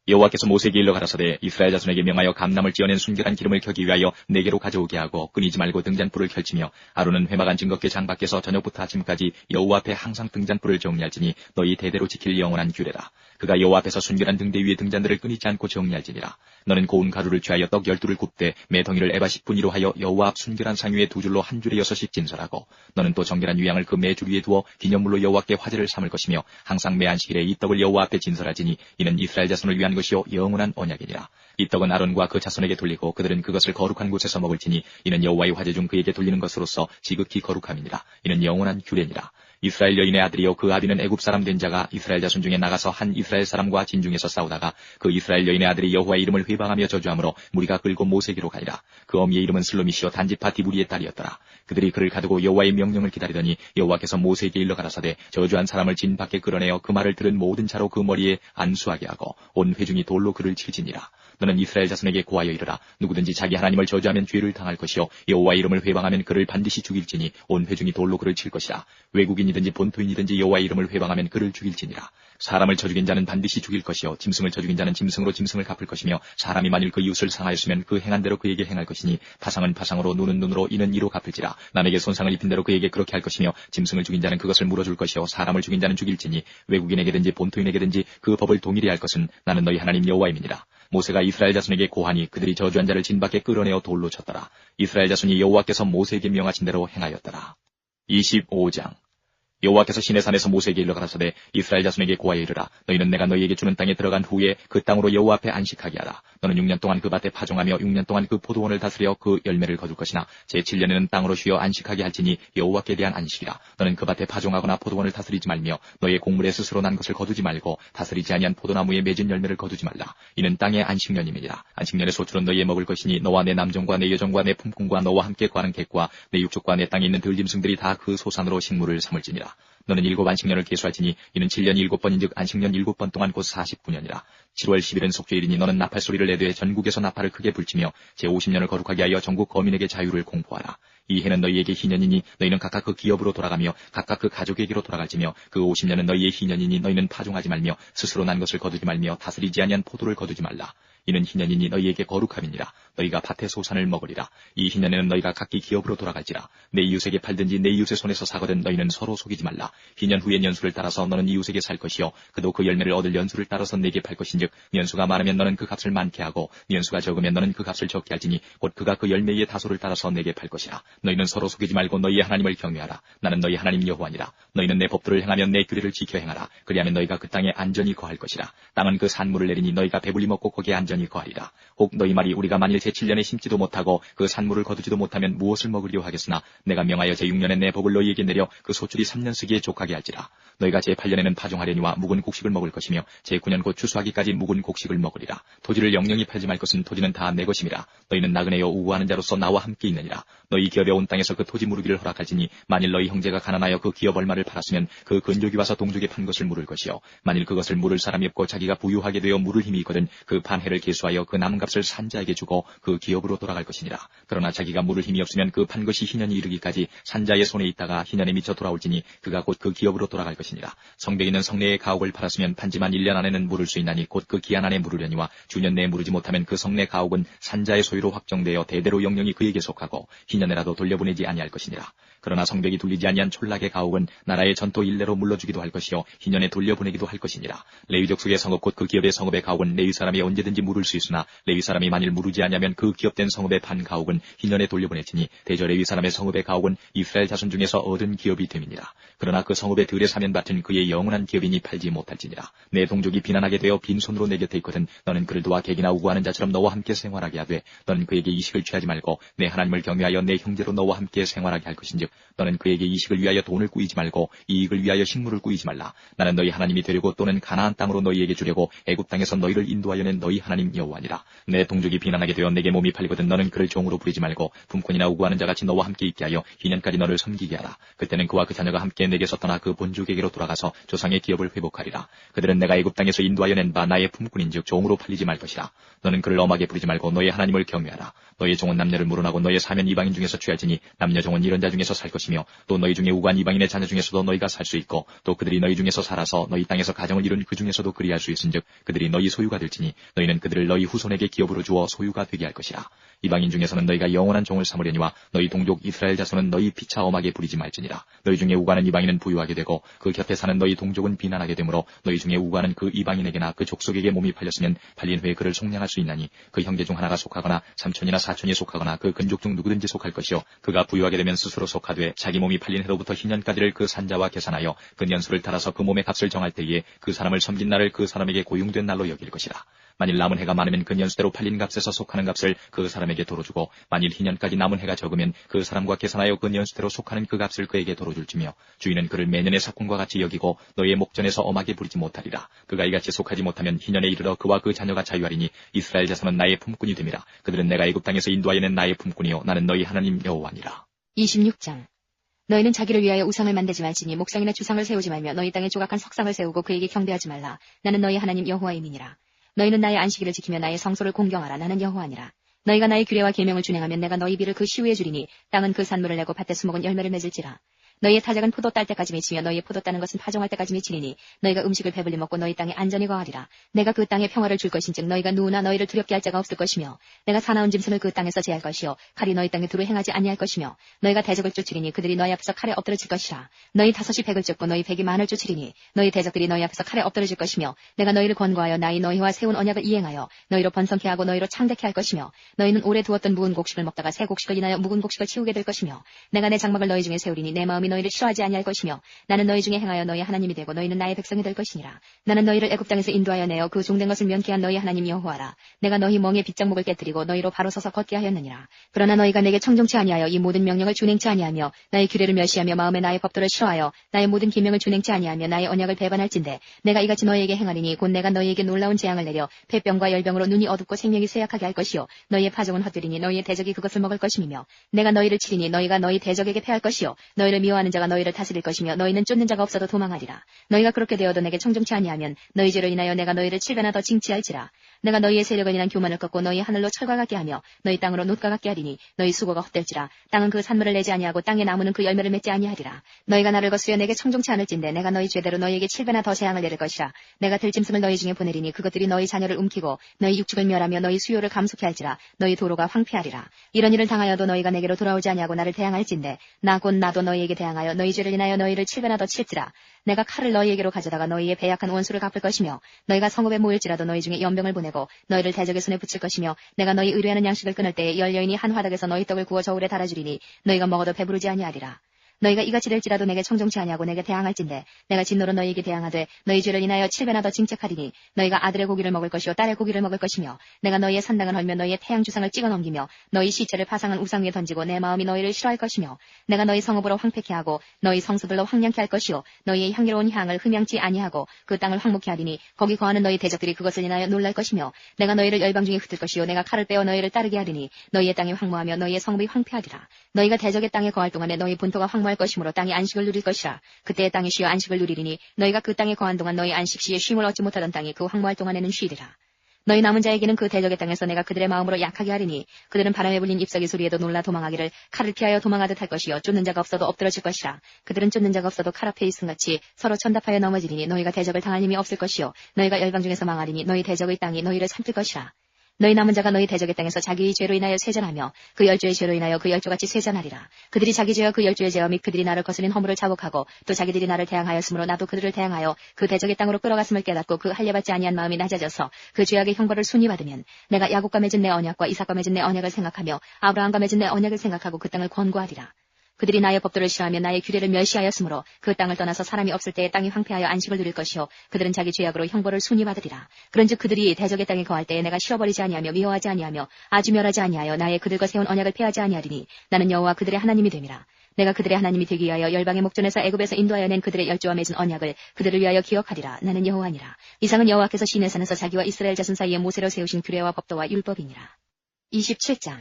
S1: 여호와께서 모세에게 일러 가라사대 이스라엘 자손에게 명하여 감람을 찌어낸 순결한 기름을 켜기 위하여 네게로 가져오게 하고 끊이지 말고 등잔불을 펼치며 아론은 회막안 증거궤 장 밖에서 저녁부터 아침까지 여호와 앞에 항상 등잔불을 정리할지니 너희 대대로 지킬 영원한 규례라. 그가 여호와 앞에서 순결한 등대 위에 등잔들을 끊이지 않고 정리할지니라. 너는 고운 가루를 취하여 떡 12를 굽되 매 덩이를 에바씩 분위로 하여 여호와 앞 순결한 상 위에 2줄로 한 줄에 6씩 진설하고 너는 또 정결한 유향을 그 매 줄 위에 두어 기념물로 여호와께 화제를 삼을 것이며 항상 매 안식일에 이 떡을 여호와 앞에 진설하지니 이는 이스라엘 자손을 위한 것이요 영원한 언약이니라. 이 떡은 아론과 그 자손에게 돌리고 그들은 그것을 거룩한 곳에서 먹을지니 이는 여호와의 화제 중 그에게 돌리는 것으로서 지극히 거룩함이니라. 이는 영원한 규례니라. 이스라엘 여인의 아들이요 그 아비는 애굽 사람 된 자가 이스라엘 자손 중에 나가서 한 이스라엘 사람과 진중에서 싸우다가 그 이스라엘 여인의 아들이 여호와의 이름을 회방하며 저주하므로 무리가 끌고 모세에게로 가니라. 그 어미의 이름은 슬로미시요 단지파 디브리의 딸이었더라. 그들이 그를 가두고 여호와의 명령을 기다리더니 여호와께서 모세에게 일러 가라사대 저주한 사람을 진 밖에 끌어내어 그 말을 들은 모든 자로 그 머리에 안수하게 하고 온 회중이 돌로 그를 칠지니라. 너는 이스라엘 자손에게 고하여 이르라. 누구든지 자기 하나님을 저주하면 죄를 당할 것이요 여호와의 이름을 회방하면 그를 반드시 죽일지니 온 회중이 돌로 그를 칠 것이라. 외국인이든지 본토인이든지 여호와의 이름을 회방하면 그를 죽일지니라. 사람을 쳐 죽인 자는 반드시 죽일 것이요 짐승을 쳐 죽인 자는 짐승으로 짐승을 갚을 것이며 사람이 만일 그 이웃을 상하였으면 그 행한 대로 그에게 행할 것이니 파상은 파상으로 눈은 눈으로 이는 이로 갚을지라. 남에게 손상을 입힌 대로 그에게 그렇게 할 것이며 짐승을 죽인 자는 그것을 물어줄 것이요 사람을 죽인 자는 죽일지니 외국인에게든지 본토인에게든지 그 법을 동일히 할 것은 나는 너희 하나님 여호와임이니라. 모세가 이스라엘 자손에게 고하니 그들이 저주한 자를 진 밖에 끌어내어 돌로 쳤더라. 이스라엘 자손이 여호와께서 모세에게 명하신 대로 행하였더라. 25장 여호와께서 시내산에서 모세에게 일러 가라사대 이스라엘 자손에게 고하여 이르라. 너희는 내가 너희에게 주는 땅에 들어간 후에 그 땅으로 여호와 앞에 안식하게 하라. 너는 6년 동안 그 밭에 파종하며 6년 동안 그 포도원을 다스려 그 열매를 거둘 것이나 제7년에는 땅으로 쉬어 안식하게 할지니 여호와께 대한 안식이라. 너는 그 밭에 파종하거나 포도원을 다스리지 말며 너의 곡물에 스스로 난 것을 거두지 말고 다스리지 아니한 포도나무에 맺은 열매를 거두지 말라. 이는 땅의 안식년임이니라. 안식년의 소출은 너희의 먹을 것이니 너와 내 남종과 내 여종과 내 품꾼과 너와 함께 거하는 객과 내 육족과 내 땅에 있는 들짐승들이 다 그 소산으로 식물을 삼을지니라. 너는 7 안식년을 계수할지니 이는 7년 7번인즉 안식년 7번 동안 곧 49년이라. 7월 10일은 속죄일이니 너는 나팔 소리를 내되 전국에서 나팔을 크게 불치며 제50년을 거룩하게 하여 전국 거민에게 자유를 공포하라. 이 해는 너희에게 희년이니 너희는 각각 그 기업으로 돌아가며 각각 그 가족에게로 돌아갈지며 그 50년은 너희의 희년이니 너희는 파종하지 말며 스스로 난 것을 거두지 말며 다스리지 아니한 포도를 거두지 말라. 이는 희년이니 너희에게 거룩함이니라. 너희가 밭의 소산을 먹으리라. 이 희년에는 너희가 각기 기업으로 돌아갈지라. 내 이웃에게 팔든지 내 이웃의 손에서 사거든 너희는 서로 속이지 말라. 희년 후의 연수를 따라서 너는 이웃에게 살 것이요 그도 그 열매를 얻을 연수를 따라서 내게 팔 것인즉 연수가 많으면 너는 그 값을 많게 하고 연수가 적으면 너는 그 값을 적게 할지니 곧 그가 그 열매의 다소를 따라서 내게 팔 것이라. 너희는 서로 속이지 말고 너희의 하나님을 경외하라. 나는 너희 하나님 여호와니라. 너희는 내 법도를 행하며 내 규례를 지켜 행하라. 그리하면 너희가 그 땅에 안전히 거할 것이라. 땅은 그 산물을 내리니 너희가 배불리 먹고 거기에 앉아 여전히 거하리라. 혹 너희 말이 우리가 만일 제7년에 심지도 못하고 그 산물을 거두지도 못하면 무엇을 먹으려 하겠으나 내가 명하여 제6년에 내 복을 너희에게 내려 그 소출이 3년 쓰기에 족하게 할지라. 너희가 제8년에는 파종하려니와 묵은 곡식을 먹을 것이며 제9년 곧 추수하기까지 묵은 곡식을 먹으리라. 토지를 영영히 팔지 말 것은 토지는 다 내 것임이라. 너희는 나그네여 우고하는 자로서 나와 함께 있느니라. 너희 기업에 온 땅에서 그 토지 무르기를 허락할지니 만일 너희 형제가 가난하여 그 기업 얼마를 팔았으면 그 근족이 와서 동족에 판 것을 물을 것이요 만일 그것을 물을 사람이 없고 자기가 부유하게 되어 물을 힘이 있거든 그 판해를 계수하여 그 남은 값을 산자에게 주고 그 기업으로 돌아갈 것이니라. 그러나 자기가 물을 힘이 없으면 그 판 것이 희년이 이르기까지 산자의 손에 있다가 희년에 미쳐 돌아올지니 그가 곧 그 기업으로 돌아갈 것이니라. 성벽 있는 성내의 가옥을 팔았으면 판지만 1년 안에는 물을 수 있나니 곧 그 기한 안에 물으려니와 주년 내에 물으지 못하면 그 성내 가옥은 산자의 소유로 확정되어 대대로 영영이 그에게 속하고 희년에라도 돌려보내지 아니할 것이니라. 그러나 성벽이 둘리지 아니한 촌락의 가옥은 나라의 전토 일례로 물러주기도 할 것이요 희년에 돌려보내기도 할 것이니라. 레위족 속의 성읍 곧 그 기업의 성읍의 가옥은 레위 사람이 언제든지 물을 수 있으나 레위 사람이 만일 물으지 아니하면 그 기업된 성읍의 판 가옥은 희년에 돌려보내지니 대저 레위 사람의 성읍의 가옥은 이스라엘 자손 중에서 얻은 기업이 됨이니라. 그러나 그 성읍의 들에 사면 밭은 그의 영원한 기업이니 팔지 못할지니라. 내 동족이 비난하게 되어 빈손으로 내 곁에 있거든 너는 그를 도와 객이나 우고하는 자처럼 너와 함께 생활하게 하되 너는 그에게 이식을 취하지 말고 내 하나님을 경외하여 내 형제로 너와 함께 생활하게 할 것인즉 너는 그에게 이식을 위하여 돈을 꾸이지 말고 이익을 위하여 식물을 꾸이지 말라. 나는 너희 하나님이 되려고 또는 가나안 땅으로 너희에게 주려고 애굽 땅에서 너희를 인도하여 낸 너희 하나님 여호와니라. 내 동족이 비난하게 되어 내게 몸이 팔리거든 너는 그를 종으로 부리지 말고 품꾼이나 우고하는 자같이 너와 함께 있게 하여 2년까지 너를 섬기게 하라. 그때는 그와 그 자녀가 함께 내게서 떠나 그 본족에게로 돌아가서 조상의 기업을 회복하리라. 그들은 내가 애굽 땅에서 인도하여 낸 바 나의 품꾼인즉 종으로 팔리지 말 것이라. 너는 그를 엄하게 부리지 말고 너의 하나님을 경외하라. 너의 종은 남녀를 물어나고 너의 사면 이방인 중에서 취할지니 남녀 종은 이런 자 중에서 살 것이며 또 너희 중에 우고한 이방인의 자녀 중에서도 너희가 살 수 있고 또 그들이 너희 중에서 살아서 너희 땅에서 가정을 이룬 그 중에서도 그리할 수 있은즉 그들이 너희 소유가 될지니 너희는 그들을 너희 후손에게 기업으로 주어 소유가 되게 할 것이라. 이방인 중에서는 너희가 영원한 종을 삼으려니와 너희 동족 이스라엘 자손은 너희 피차 엄하게 부리지 말지니라. 너희 중에 우고하는 이방인은 부유하게 되고 그 곁에 사는 너희 동족은 비난하게 되므로 너희 중에 우고하는 그 이방인에게나 그 족속에게 몸이 팔렸으면 팔린 후에 그를 속량할 수 있나니 그 형제 중 하나가 속하거나 삼촌이나 사촌이 속하거나 그 근족 중 누구든지 속할 것이요 그가 부유하게 되면 스스로 속하되 자기 몸이 팔린 해로부터 희년까지를 그 산자와 계산하여 그 년수를 따라서 그 몸의 값을 정할 때에 그 사람을 섬긴 날을 그 사람에게 고용된 날로 여길 것이라. 만일 남은 해가 많으면 그 년수대로 팔린 값에서 속하는 값을 그 사람에게 도로 주고 만일 희년까지 남은 해가 적으면 그 사람과 계산하여 그 년수대로 속하는 그 값을 그에게 도로 줄지며 주인은 그를 매년의 삭군과 같이 여기고 너의 목전에서 엄하게 부리지 못하리라. 그가 이같이 속하지 못하면 희년에 이르러 그와 그 자녀가 자유하리니 이스라엘 자손은 나의 품꾼이 됨이라. 그들은 내가 애굽 땅에서 인도하여 낸 나의 품꾼이요 나는 너희 하나님 여호와니라.
S2: 26장 너희는 자기를 위하여 우상을 만들지 말지니 목상이나 주상을 세우지 말며 너희 땅에 조각한 석상을 세우고 그에게 경배하지 말라. 나는 너희 하나님 여호와임이니라. 너희는 나의 안식일을 지키며 나의 성소를 공경하라. 나는 여호와니라. 너희가 나의 규례와 계명을 준행하면 내가 너희 비를 그 시우에 주리니 땅은 그 산물을 내고 밭에 수목은 열매를 맺을지라. 너희의 타작은 포도 딸 때까지 미치며 너희의 포도 따는 것은 파종할 때까지 미치리니 너희가 음식을 배불리 먹고 너희 땅에 안전히 거하리라. 내가 그 땅에 평화를 줄 것인즉 너희가 누구나 너희를 두렵게 할 자가 없을 것이며 내가 사나운 짐승을 그 땅에서 제할 것이요 칼이 너희 땅에 두루 행하지 아니할 것이며 너희가 대적을 쫓으리니 그들이 너희 앞에서 칼에 엎드러질 것이라. 너희 다섯이 백을 쫓고 너희 백이 만을 쫓으리니 너희 대적들이 너희 앞에서 칼에 엎드러질 것이며 내가 너희를 권고하여 나의 너희와 세운 언약을 이행하여 너희로 번성케 하고 너희로 창대케 할 것이며 너희는 오래 두었던 묵은 곡식을 먹다가 새 곡식을 인하여 묵은 곡식을 치우게 될 것이며 내가 내 장막을 너희 중에 세우리니 내 마음이 너희를 싫어하지 아니할 것이며 나는 너희 중에 행하여 너희 하나님이 되고 너희는 나의 백성이 될 것이니라. 나는 너희를 애굽 땅에서 인도하여 내어 그 종된 것을 면케한 너희 하나님 여호와라. 내가 너희 멍에 빗장목을 깨뜨리고 너희로 바로 서서 걷게 하였느니라. 그러나 너희가 내게 청종치 아니하여 이 모든 명령을 준행치 아니하며 나의 규례를 멸시하며 마음에 나의 법도를 싫어하여 나의 모든 계명을 준행치 아니하며 나의 언약을 배반할진대 내가 이같이 너희에게 행하리니 곧 내가 너희에게 놀라운 재앙을 내려 폐병과 열병으로 눈이 어둡고 생명이 쇠약하게 할 것이요 너희의 파종은 헛되리니 너희의 대적이 그것을 먹을 것임이며 내가 너희를 치리니 너희가 너희 대적에게 패할 것이요 너희를 미워하는 자가 너희를 다스릴 것이며 너희는 쫓는 자가 없어도 도망하리라. 너희가 그렇게 되어도 내게 청종치 아니하면 너희 죄를 인하여 내가 너희를 7배나 더 징치할지라. 내가 너희의 세력을 인한 교만을 꺾고 너희 하늘로 철과 같게 하며 너희 땅으로 놋과 같게 하리니 너희 수고가 헛될지라. 땅은 그 산물을 내지 아니하고 땅의 나무는 그 열매를 맺지 아니하리라. 너희가 나를 거스려 내게 청종치 않을진대 내가 너희 죄대로 너희에게 7배나 더 재앙을 내릴 것이라. 내가 들짐승을 너희 중에 보내리니 그것들이 너희 자녀를 움키고 너희 육축을 멸하며 너희 수요를 감속케 할지라. 너희 도로가 황폐하리라. 이런 일을 당하여도 너희가 내게로 돌아오지 아니하고 나를 대항할진대 나 곧 나도 너희에게 대항하여 너희 죄를 인하여 너희를 7배나 더 칠지라. 내가 칼을 너희에게로 가져다가 너희의 배약한 원수를 갚을 것이며 너희가 성읍에 모일지라도 너희 중에 연병을 보내고 너희를 대적의 손에 붙일 것이며 내가 너희 의뢰하는 양식을 끊을 때에 열 여인이 한 화덕에서 너희 떡을 구워 저울에 달아주리니 너희가 먹어도 배부르지 아니하리라. 너희가 이같이 될지라도 내게 청종치 아니하고 내게 대항할진대 내가 진노로 너희에게 대항하되 너희 죄를 인하여 7배나 더 징책하리니 너희가 아들의 고기를 먹을 것이요 딸의 고기를 먹을 것이며 내가 너희의 산당을 헐며 너희의 태양 주상을 찍어 넘기며 너희 시체를 파상한 우상 위에 던지고 내 마음이 너희를 싫어할 것이며 내가 너희 성읍으로 황폐케 하고 너희 성수들로 황량케 할 것이요 너희의 향기로운 향을 흠양치 아니하고 그 땅을 황무케 하리니 거기 거하는 너희 대적들이 그것을 인하여 놀랄 것이며 내가 너희를 열방 중에 흩을 것이요 내가 칼을 빼어 너희를 따르게 하리니 너희의 땅이 황무하며 너희의 성읍이 황폐하리라. 너희가 대적의 땅에 거할 동안에 너희 본토가 황무할 것이므로 땅이 안식을 누릴 것이라. 그때의 땅이 쉬어 안식을 누리리니 너희가 그 땅에 거한 동안 너희 안식 시에 쉼을 얻지 못하던 땅이 그 황무할 동안에는 쉬리라. 너희 남은 자에게는 그 대적의 땅에서 내가 그들의 마음으로 약하게 하리니 그들은 바람에 불린 잎사귀 소리에도 놀라 도망하기를 칼을 피하여 도망하듯 할 것이요 쫓는 자가 없어도 엎드러질 것이라. 그들은 쫓는 자가 없어도 칼 앞에 있음같이 서로 천답하여 넘어지리니 너희가 대적을 당할 힘이 없을 것이요 너희가 열방 중에서 망하리니 너희 대적의 땅이 너희를 삼킬 것이라. 너희 남은 자가 너희 대적의 땅에서 자기의 죄로 인하여 쇠잔하며 그 열조의 죄로 인하여 그 열조같이 쇠잔하리라. 그들이 자기 죄와 그 열조의 죄와 및 그들이 나를 거스린 허물을 자복하고 또 자기들이 나를 대항하였으므로 나도 그들을 대항하여 그 대적의 땅으로 끌어갔음을 깨닫고 그 할례받지 아니한 마음이 낮아져서 그 죄악의 형벌을 순히 받으면 내가 야곱과 맺은 내 언약과 이삭과 맺은 내 언약을 생각하며 아브라함과 맺은 내 언약을 생각하고 그 땅을 권고하리라. 그들이 나의 법도를 싫어하며 나의 규례를 멸시하였으므로 그 땅을 떠나서 사람이 없을 때에 땅이 황폐하여 안식을 누릴 것이요 그들은 자기 죄악으로 형벌을 순히 받으리라. 그런즉 그들이 대적의 땅에 거할 때에 내가 싫어버리지 아니하며 미워하지 아니하며 아주 멸하지 아니하여 나의 그들과 세운 언약을 폐하지 아니하리니 나는 여호와 그들의 하나님이 됨이라. 내가 그들의 하나님이 되기 위하여 열방의 목전에서 애굽에서 인도하여 낸 그들의 열조와 맺은 언약을 그들을 위하여 기억하리라. 나는 여호와니라. 이상은 여호와께서 시내산에서 자기와 이스라엘 자손 사이에 모세로 세우신 규례와 법도와 율법이니라. 27장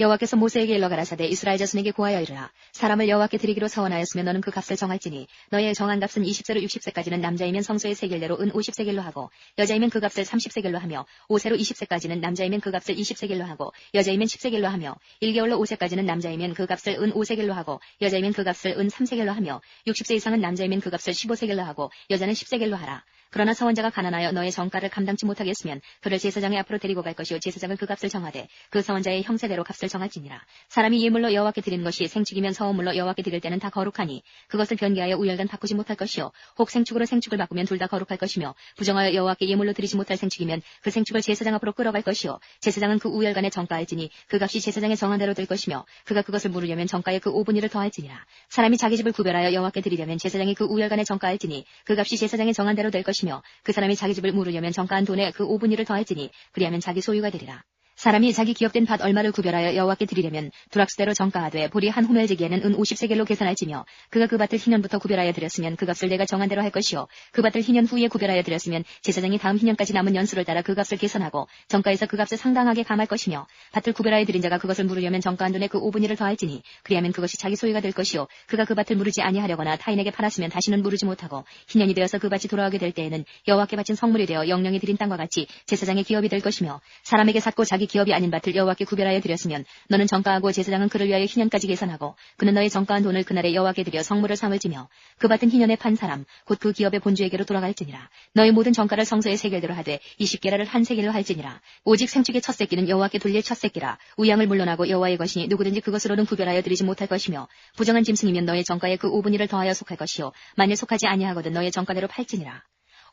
S2: 여호와께서 모세에게 일러 가라사대 이스라엘 자손에게 고하여 이르라. 사람을 여호와께 드리기로 서원하였으면 너는 그 값을 정할지니 너의 정한 값은 20세로 60세까지는 남자이면 성소의 세겔대로 은 50세겔로 하고 여자이면 그 값을 30세겔로 하며 5세로 20세까지는 남자이면 그 값을 20세겔로 하고 여자이면 10세겔로 하며 1개월로 5세까지는 남자이면 그 값을 은 5세겔로 하고 여자이면 그 값을 은 3세겔로 하며 60세 이상은 남자이면 그 값을 15세겔로 하고 여자는 10세겔로 하라. 그러나 서원자가 가난하여 너의 정가를 감당치 못하겠으면 그를 제사장의 앞으로 데리고 갈 것이요 제사장은 그 값을 정하되 그 서원자의 형세대로 값을 정할지니라. 사람이 예물로 여호와께 드리는 것이 생축이면 서원물로 여호와께 드릴 때는 다 거룩하니 그것을 변개하여 우열간 바꾸지 못할 것이요 혹 생축으로 생축을 바꾸면 둘 다 거룩할 것이며 부정하여 여호와께 예물로 드리지 못할 생축이면 그 생축을 제사장 앞으로 끌어갈 것이요 제사장은 그 우열간에 정가할지니 그 값이 제사장의 정한 대로 될 것이며 그가 그것을 물으려면 정가에 그 5분의 1을 더할지니라. 사람이 자기 집을 구별하여 여호와께 드리려면 제사장이 그 우열간에 정가할지니 그 값이 제사장의 정한 대로 될 것이며 그 사람이 자기 집을 물으려면 정가한 돈에 그 5분의 1을 더할지니 그리하면 자기 소유가 되리라. 사람이 자기 기업된 밭 얼마를 구별하여 여호와께 드리려면 두락수대로 정가하되 보리 한 호멜지기에는 은 50세겔로 계산할지며 그가 그 밭을 희년부터 구별하여 드렸으면 그 값을 내가 정한 대로 할 것이요 그 밭을 희년 후에 구별하여 드렸으면 제사장이 다음 희년까지 남은 연수를 따라 그 값을 계산하고 정가에서 그 값을 상당하게 감할 것이며 밭을 구별하여 드린 자가 그것을 물으려면 정가한 돈에 그 5분의 1을 더할지니 그리하면 그것이 자기 소유가 될 것이요 그가 그 밭을 물으지 아니하려거나 타인에게 팔았으면 다시는 물으지 못하고 희년이 되어서 그 밭이 돌아오게 될 때에는 여호와께 바친 성물이 되어 영령이 드린 땅과 같이 제사장의 기업이 될 것이며 사람에게 샀고 자기 기업이 아닌 밭을 여호와께 구별하여 드렸으면 너는 정가하고 제사장은 그를 위하여 희년까지 계산하고 그는 너의 정가한 돈을 그날에 여호와께 드려 성물을 삼을지며 그 밭은 희년에 판 사람 곧 그 기업의 본주에게로 돌아갈지니라. 너의 모든 정가를 성소의 세겔대로 하되 20게라를 한 세겔로 할지니라. 오직 생축의 첫 새끼는 여호와께 돌릴 첫 새끼라. 우양을 물러나고 여호와의 것이니 누구든지 그것으로는 구별하여 드리지 못할 것이며 부정한 짐승이면 너의 정가에 그 5분의 1을 더하여 속할 것이요 만일 속하지 아니하거든 너의 정가대로 팔지니라.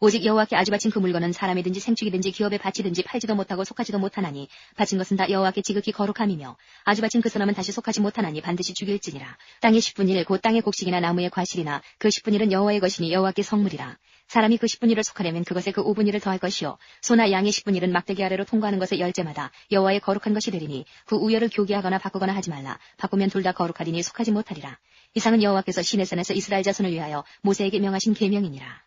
S2: 오직 여호와께 아주 바친 그 물건은 사람이든지 생축이든지 기업에 바치든지 팔지도 못하고 속하지도 못하나니 바친 것은 다 여호와께 지극히 거룩함이며 아주 바친 그 사람은 다시 속하지 못하나니 반드시 죽일지니라. 땅의 10분의 1 곧 땅의 곡식이나 나무의 과실이나 그 10분의 1은 여호와의 것이니 여호와께 성물이라. 사람이 그 10분의 1을 속하려면 그것에 그 5분의 1을 더할 것이요 소나 양의 10분의 1은 막대기 아래로 통과하는 것의 열제마다 여호와의 거룩한 것이 되리니 그 우열을 교개하거나 바꾸거나 하지 말라. 바꾸면 둘 다 거룩하리니 속하지 못하리라. 이상은 여호와께서 시내산에서 이스라엘 자손을 위하여 모세에게 명하신 계명이니라.